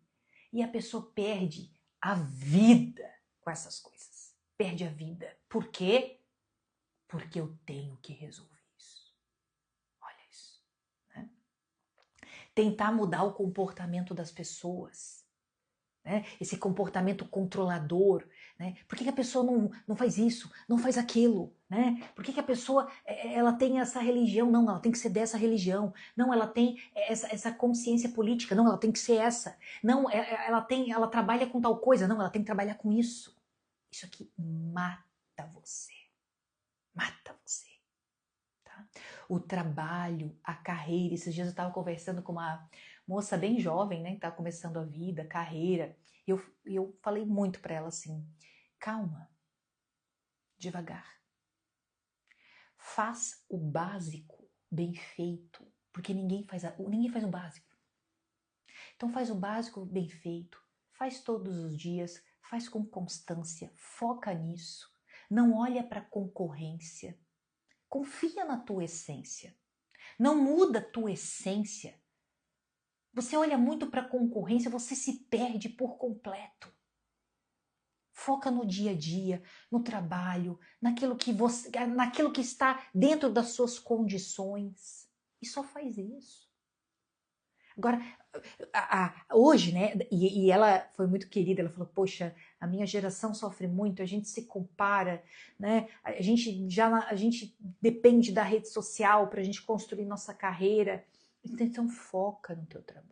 E a pessoa perde a vida com essas coisas. Perde a vida. Por quê? Porque eu tenho que resolver isso. Olha isso. Né? Tentar mudar o comportamento das pessoas. Né? Esse comportamento controlador. Né? Por que a pessoa não faz isso, não faz aquilo? Né? Por que a pessoa ela tem essa religião? Não, ela tem que ser dessa religião. Não, ela tem essa consciência política. Não, ela tem que ser essa. Não, ela trabalha com tal coisa. Não, ela tem que trabalhar com isso. Isso aqui mata você. Mata você. Tá? O trabalho, a carreira. Esses dias eu estava conversando com uma moça bem jovem, né, que estava começando a vida, carreira. E eu falei muito para ela assim, calma, devagar. Faz o básico bem feito, porque ninguém faz o básico. Então faz o básico bem feito, faz todos os dias, faz com constância, foca nisso. Não olha para a concorrência. Confia na tua essência. Não muda a tua essência. Você olha muito para a concorrência, você se perde por completo. Foca no dia a dia, no trabalho, naquilo que está dentro das suas condições. E só faz isso. Agora, hoje, né, e ela foi muito querida, ela falou, poxa, a minha geração sofre muito, a gente se compara, né, a gente depende da rede social para a gente construir nossa carreira, então foca no teu trabalho.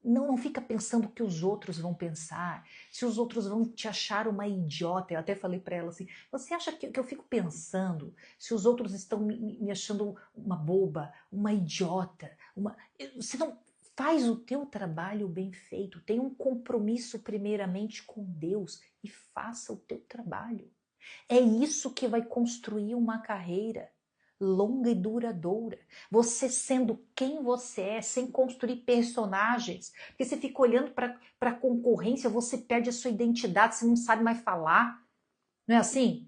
Não fica pensando o que os outros vão pensar, se os outros vão te achar uma idiota. Eu até falei para ela assim, você acha que eu fico pensando se os outros estão me achando uma boba, uma idiota? Você não faz o teu trabalho bem feito, tem um compromisso primeiramente com Deus e faça o teu trabalho. É isso que vai construir uma carreira longa e duradoura. Você sendo quem você é, sem construir personagens. Porque você fica olhando para a concorrência, você perde a sua identidade, você não sabe mais falar. Não é assim?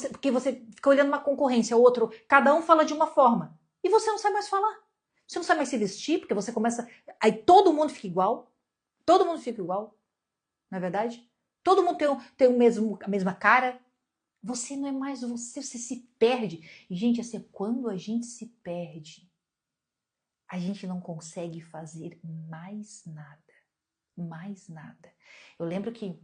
Porque você fica olhando uma concorrência, outro, cada um fala de uma forma. E você não sabe mais falar. Você não sabe mais se vestir, porque você começa. Aí todo mundo fica igual. Todo mundo fica igual. Não é verdade? Todo mundo tem a mesma cara. Você não é mais você se perde. E, gente, assim, quando a gente se perde, a gente não consegue fazer mais nada. Mais nada. Eu lembro que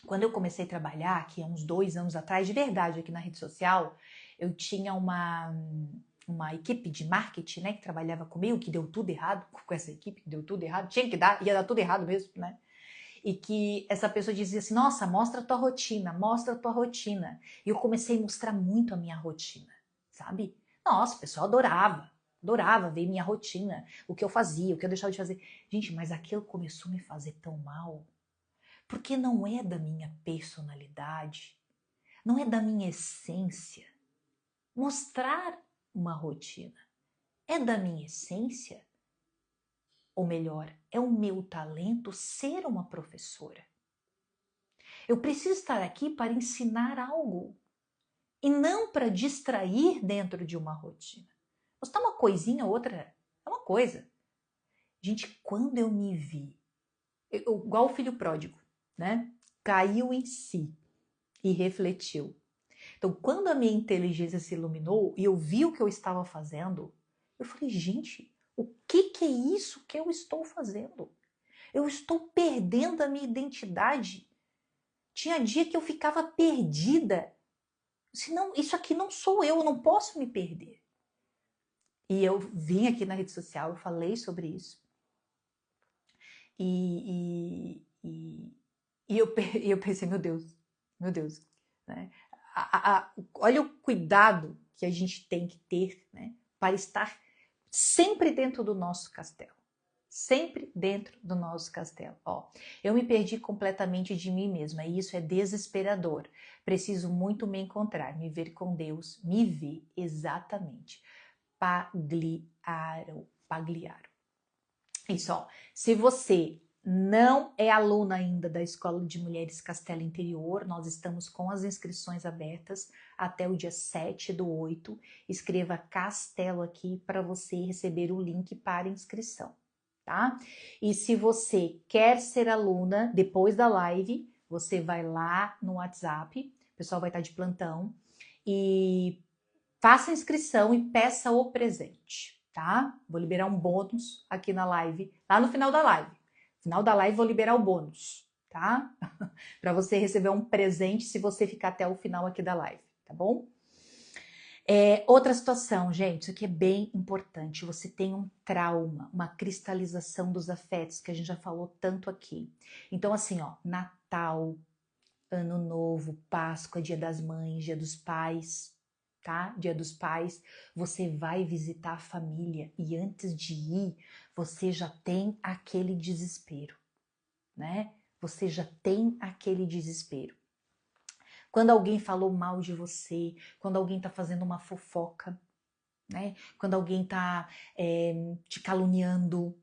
quando eu comecei a trabalhar, aqui há uns 2 anos atrás, de verdade, aqui na rede social, eu tinha uma equipe de marketing, né, que trabalhava comigo, que deu tudo errado, com essa equipe que deu tudo errado, tinha que dar, ia dar tudo errado mesmo, né? E que essa pessoa dizia assim, nossa, mostra a tua rotina, mostra a tua rotina. E eu comecei a mostrar muito a minha rotina, sabe? Nossa, o pessoal adorava ver minha rotina, o que eu fazia, o que eu deixava de fazer. Gente, mas aquilo começou a me fazer tão mal, porque não é da minha personalidade, não é da minha essência. Mostrar uma rotina é da minha essência, ou melhor, é o meu talento ser uma professora. Eu preciso estar aqui para ensinar algo e não para distrair dentro de uma rotina. Mostrar uma coisinha, outra é uma coisa. Gente, quando eu me vi, igual o filho pródigo, né? Caiu em si e refletiu. Então, quando a minha inteligência se iluminou e eu vi o que eu estava fazendo, eu falei, gente, o que é isso que eu estou fazendo? Eu estou perdendo a minha identidade. Tinha dia que eu ficava perdida. Senão, isso aqui não sou eu não posso me perder. E eu vim aqui na rede social, eu falei sobre isso. E eu pensei, meu Deus, né? Olha o cuidado que a gente tem que ter, né, para estar sempre dentro do nosso castelo. Sempre dentro do nosso castelo. Ó, eu me perdi completamente de mim mesma e isso é desesperador. Preciso muito me encontrar, me ver com Deus, me ver exatamente. Pagliaro. Isso, ó. Se você não é aluna ainda da Escola de Mulheres Castelo Interior, nós estamos com as inscrições abertas até o dia 7/8. Escreva Castelo aqui para você receber o link para inscrição, tá? E se você quer ser aluna, depois da live, você vai lá no WhatsApp, o pessoal vai estar de plantão, e faça a inscrição e peça o presente, tá? Vou liberar um bônus aqui na live, lá no final da live. No final da live vou liberar o bônus, tá? Para você receber um presente se você ficar até o final aqui da live, tá bom? Outra situação, gente, isso aqui é bem importante. Você tem um trauma, uma cristalização dos afetos, que a gente já falou tanto aqui. Então, assim, ó, Natal, Ano Novo, Páscoa, Dia das Mães, Dia dos Pais, tá? Dia dos Pais, você vai visitar a família e antes de ir, você já tem aquele desespero, né? Você já tem aquele desespero. quando alguém falou mal de você, quando alguém está fazendo uma fofoca, né? Quando alguém está te caluniando.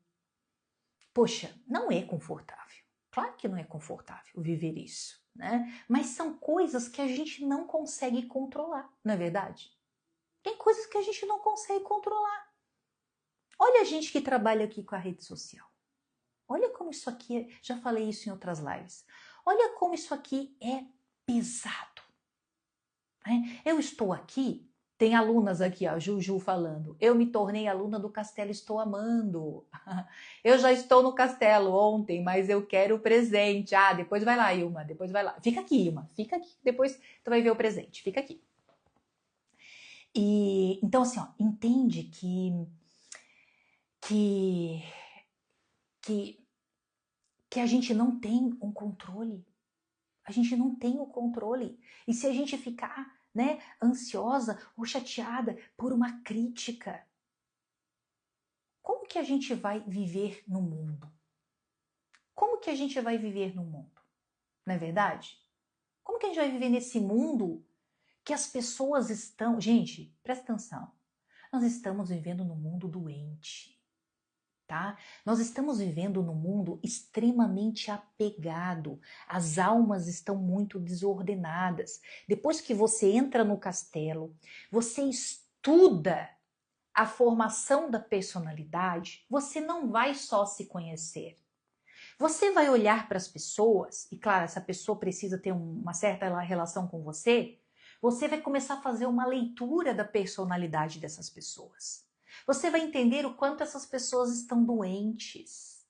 Poxa, não é confortável. Claro que não é confortável viver isso, né? Mas são coisas que a gente não consegue controlar, não é verdade? Tem coisas que a gente não consegue controlar. Olha a gente que trabalha aqui com a rede social. Olha como isso aqui, já falei isso em outras lives. Olha como isso aqui é pesado. Né? Eu estou aqui, tem alunas aqui, ó, Juju falando. Eu me tornei aluna do Castelo, estou amando. Eu já estou no Castelo ontem, mas eu quero o presente. Ah, depois vai lá, Ilma, depois vai lá. Fica aqui, Ilma, fica aqui. Depois tu vai ver o presente, fica aqui. E então assim, ó, entende que a gente não tem um controle. A gente não tem o controle. E se a gente ficar, né, ansiosa ou chateada por uma crítica, como que a gente vai viver no mundo? Como que a gente vai viver no mundo? Não é verdade? Como que a gente vai viver nesse mundo que as pessoas estão... Gente, presta atenção. Nós estamos vivendo num mundo doente. Tá? Nós estamos vivendo num mundo extremamente apegado. As almas estão muito desordenadas. Depois que você entra no castelo, você estuda a formação da personalidade, você não vai só se conhecer. Você vai olhar para as pessoas, e claro, essa pessoa precisa ter uma certa relação com você, você vai começar a fazer uma leitura da personalidade dessas pessoas. Você vai entender o quanto essas pessoas estão doentes.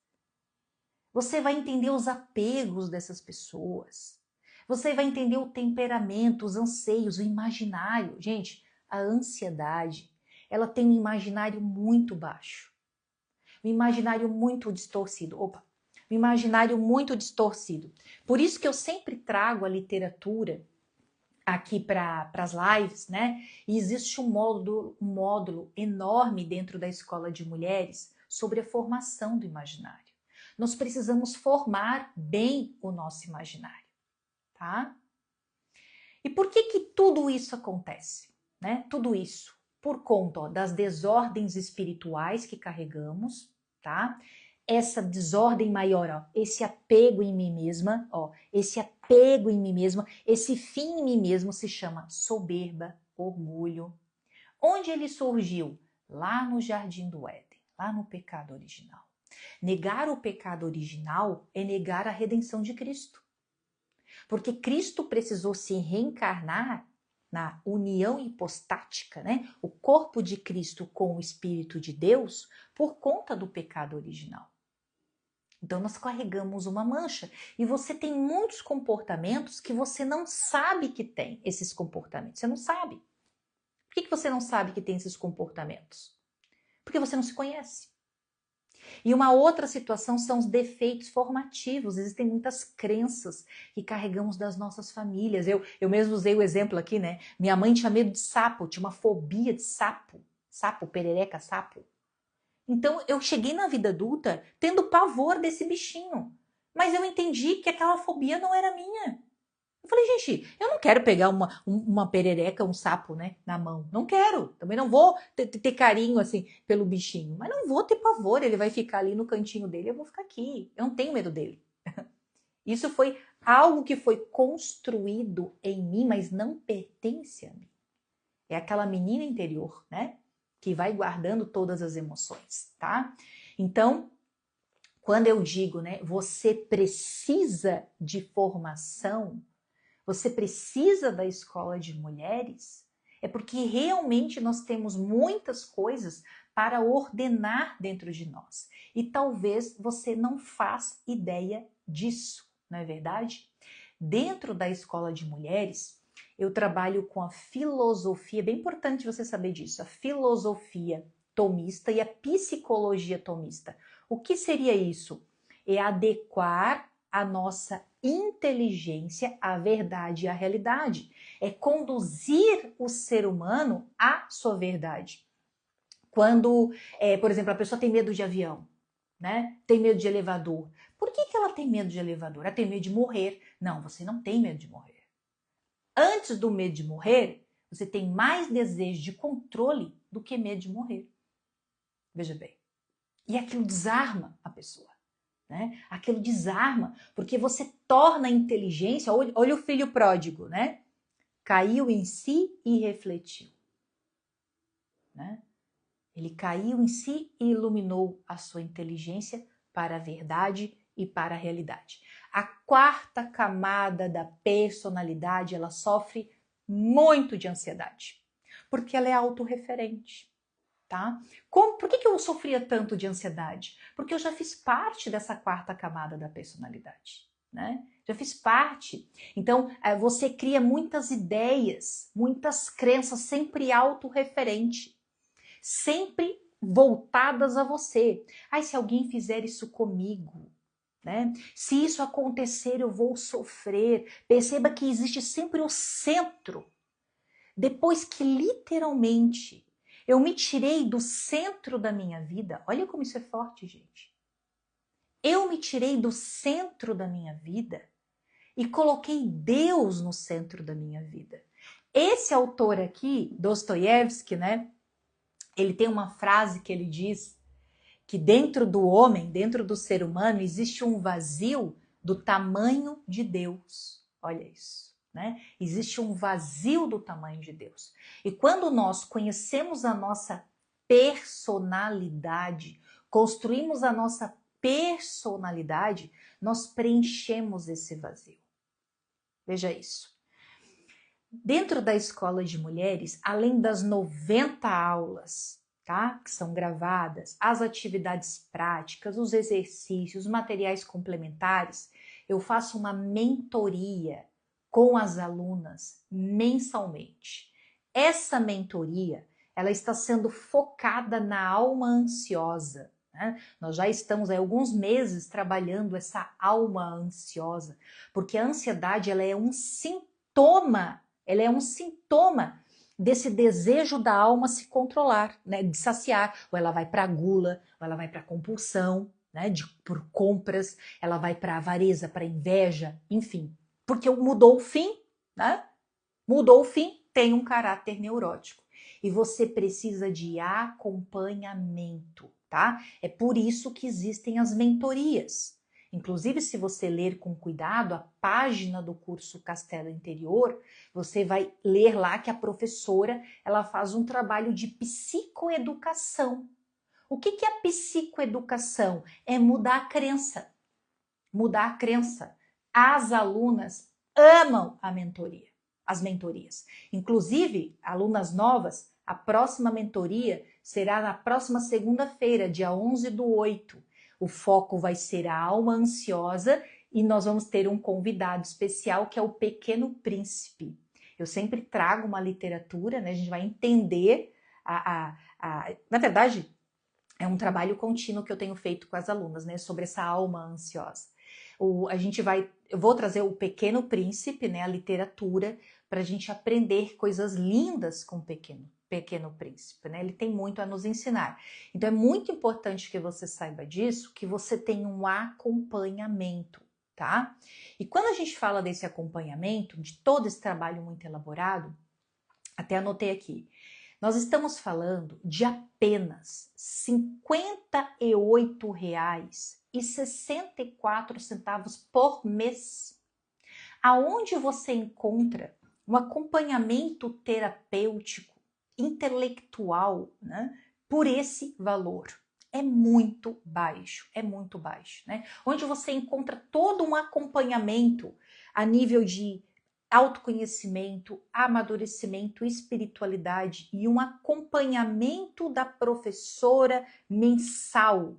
Você vai entender os apegos dessas pessoas. Você vai entender o temperamento, os anseios, o imaginário. Gente, a ansiedade, ela tem um imaginário muito baixo. Um imaginário muito distorcido. Um imaginário muito distorcido. Por isso que eu sempre trago a literatura aqui para as lives, né? E existe um módulo enorme dentro da Escola de Mulheres sobre a formação do imaginário. Nós precisamos formar bem o nosso imaginário, tá? E por que tudo isso acontece, né? Tudo isso por conta, ó, das desordens espirituais que carregamos, tá? Essa desordem maior, ó, esse apego em mim mesma, ó, esse apego em mim mesma, esse fim em mim mesmo se chama soberba, orgulho. Onde ele surgiu? Lá no Jardim do Éden, lá no pecado original. Negar o pecado original é negar a redenção de Cristo. Porque Cristo precisou se reencarnar na união hipostática, né? O corpo de Cristo com o Espírito de Deus por conta do pecado original. Então nós carregamos uma mancha e você tem muitos comportamentos que você não sabe que tem esses comportamentos. Você não sabe. Por que você não sabe que tem esses comportamentos? Porque você não se conhece. E uma outra situação são os defeitos formativos. Existem muitas crenças que carregamos das nossas famílias. Eu mesmo usei o exemplo aqui, né? Minha mãe tinha medo de sapo, tinha uma fobia de sapo. Sapo, perereca, sapo. Então eu cheguei na vida adulta tendo pavor desse bichinho. Mas eu entendi que aquela fobia não era minha. Eu falei, gente, eu não quero pegar uma perereca, um sapo, né, na mão. Não quero. Também não vou ter carinho, assim, pelo bichinho. Mas não vou ter pavor. Ele vai ficar ali no cantinho dele, eu vou ficar aqui. Eu não tenho medo dele. Isso foi algo que foi construído em mim, mas não pertence a mim. É aquela menina interior, né, que vai guardando todas as emoções, tá? Então, quando eu digo, né, você precisa de formação, você precisa da escola de mulheres, é porque realmente nós temos muitas coisas para ordenar dentro de nós. E talvez você não faça ideia disso, não é verdade? Dentro da escola de mulheres, eu trabalho com a filosofia, é bem importante você saber disso, a filosofia tomista e a psicologia tomista. O que seria isso? É adequar a nossa inteligência à verdade e à realidade. É conduzir o ser humano à sua verdade. Quando, por exemplo, a pessoa tem medo de avião, né? Tem medo de elevador. Por que ela tem medo de elevador? Ela tem medo de morrer. Não, você não tem medo de morrer. Antes do medo de morrer, você tem mais desejo de controle do que medo de morrer. Veja bem. E aquilo desarma a pessoa, né? Aquilo desarma, porque você torna a inteligência, olha o filho pródigo, né? Caiu em si e refletiu, né? Ele caiu em si e iluminou a sua inteligência para a verdade e para a realidade. A quarta camada da personalidade, ela sofre muito de ansiedade, porque ela é autorreferente, tá? Por que eu sofria tanto de ansiedade? Porque eu já fiz parte dessa quarta camada da personalidade, né? Já fiz parte. Então, você cria muitas ideias, muitas crenças, sempre autorreferente, sempre voltadas a você. Ai, se alguém fizer isso comigo, né? Se isso acontecer, eu vou sofrer. Perceba que existe sempre o centro. Depois que literalmente eu me tirei do centro da minha vida, olha como isso é forte, gente. Eu me tirei do centro da minha vida e coloquei Deus no centro da minha vida. Esse autor aqui, Dostoiévski, né? Ele tem uma frase que ele diz que dentro do homem, dentro do ser humano, existe um vazio do tamanho de Deus. Olha isso, né? Existe um vazio do tamanho de Deus. E quando nós conhecemos a nossa personalidade, construímos a nossa personalidade, nós preenchemos esse vazio. Veja isso. Dentro da escola de mulheres, além das 90 aulas, tá, que são gravadas, as atividades práticas, os exercícios, os materiais complementares, eu faço uma mentoria com as alunas mensalmente. Essa mentoria, ela está sendo focada na alma ansiosa, né? Nós já estamos há alguns meses trabalhando essa alma ansiosa, porque a ansiedade, ela é um sintoma. Ela é um sintoma desse desejo da alma se controlar, né, de saciar. Ou ela vai para a gula, ou ela vai para a compulsão, né, por compras, ela vai para a avareza, para a inveja, enfim. Porque mudou o fim, né? Mudou o fim, tem um caráter neurótico. E você precisa de acompanhamento, tá? É por isso que existem as mentorias. Inclusive, se você ler com cuidado a página do curso Castelo Interior, você vai ler lá que a professora, ela faz um trabalho de psicoeducação. O que é a psicoeducação? É mudar a crença. Mudar a crença. As alunas amam a mentoria, as mentorias. Inclusive, alunas novas, a próxima mentoria será na próxima segunda-feira, dia 11/8. O foco vai ser a alma ansiosa e nós vamos ter um convidado especial que é o Pequeno Príncipe. Eu sempre trago uma literatura, né? A gente vai entender na verdade, é um trabalho contínuo que eu tenho feito com as alunas, né? Sobre essa alma ansiosa. Eu vou trazer o Pequeno Príncipe, né? A literatura, para a gente aprender coisas lindas com o Pequeno Príncipe, né? Ele tem muito a nos ensinar. Então é muito importante que você saiba disso, que você tenha um acompanhamento, tá? E quando a gente fala desse acompanhamento, de todo esse trabalho muito elaborado, até anotei aqui, nós estamos falando de apenas R$ 58,64 por mês. Aonde você encontra um acompanhamento terapêutico, intelectual, né, por esse valor? É muito baixo, né? Onde você encontra todo um acompanhamento a nível de autoconhecimento, amadurecimento, espiritualidade e um acompanhamento da professora mensal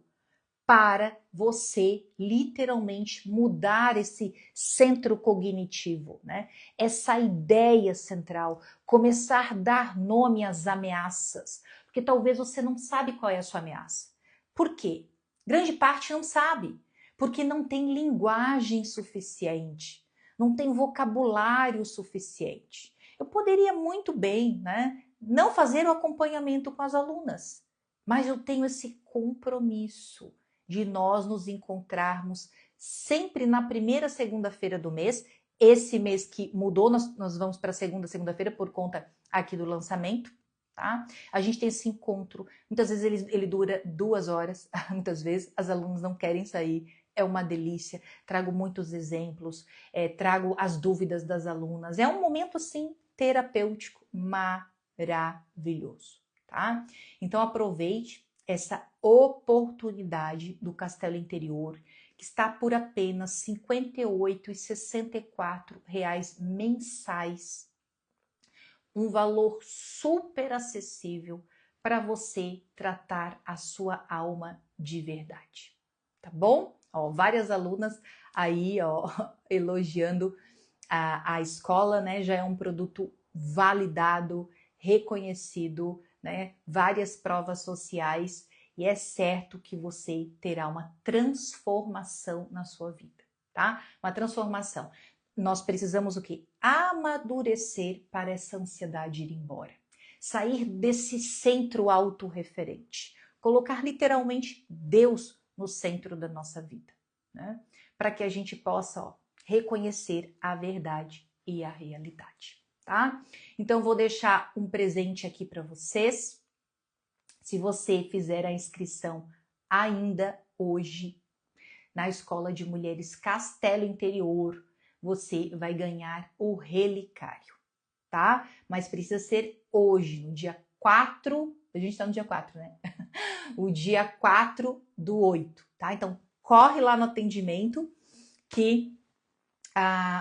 para você literalmente mudar esse centro cognitivo, né? Essa ideia central, começar a dar nome às ameaças, porque talvez você não sabe qual é a sua ameaça. Por quê? Grande parte não sabe, porque não tem linguagem suficiente, não tem vocabulário suficiente. Eu poderia muito bem, né, não fazer o acompanhamento com as alunas, mas eu tenho esse compromisso de nós nos encontrarmos sempre na primeira segunda-feira do mês Esse mês que mudou, nós vamos para segunda-feira por conta aqui do lançamento, tá? A gente tem esse encontro, muitas vezes ele dura 2 horas, muitas vezes as alunas não querem sair, é uma delícia, trago muitos exemplos, trago as dúvidas das alunas, é um momento assim terapêutico maravilhoso, tá? Então aproveite essa oportunidade do Castelo Interior, que está por apenas R$ 58,64 mensais, um valor super acessível para você tratar a sua alma de verdade, tá bom? Ó, várias alunas aí, ó, elogiando a escola, né? Já é um produto validado, reconhecido, né? Várias provas sociais, e é certo que você terá uma transformação na sua vida, tá? Uma transformação. Nós precisamos o quê? Amadurecer para essa ansiedade ir embora. Sair desse centro autorreferente. Colocar literalmente Deus no centro da nossa vida, né? Para que a gente possa, ó, reconhecer a verdade e a realidade, tá? Então vou deixar um presente aqui para vocês. Se você fizer a inscrição ainda hoje na Escola de Mulheres Castelo Interior, você vai ganhar o relicário, tá? Mas precisa ser hoje, no dia 4, a gente tá no dia 4, né? O dia 4/8, tá? Então corre lá no atendimento que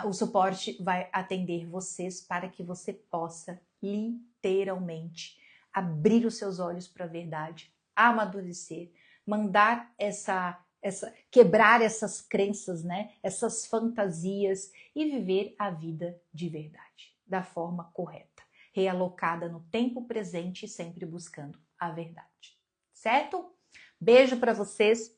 o suporte vai atender vocês para que você possa literalmente abrir os seus olhos para a verdade, amadurecer, mandar quebrar essas crenças, né? Essas fantasias e viver a vida de verdade, da forma correta, realocada no tempo presente e sempre buscando a verdade, certo? Beijo para vocês.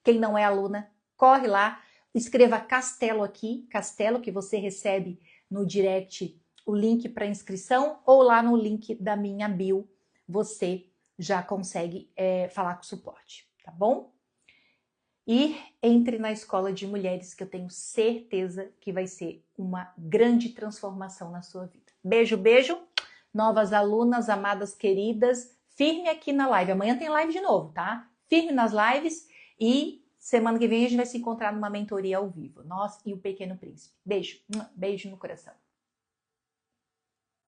Quem não é aluna, corre lá, escreva Castelo aqui, Castelo, que você recebe no direct o link para inscrição, ou lá no link da minha bio, você já consegue falar com o suporte, tá bom? E entre na Escola de Mulheres, que eu tenho certeza que vai ser uma grande transformação na sua vida. Beijo, beijo, novas alunas, amadas queridas, firme aqui na live. Amanhã tem live de novo, tá? Firme nas lives e semana que vem a gente vai se encontrar numa mentoria ao vivo. Nós e o Pequeno Príncipe. Beijo, beijo no coração.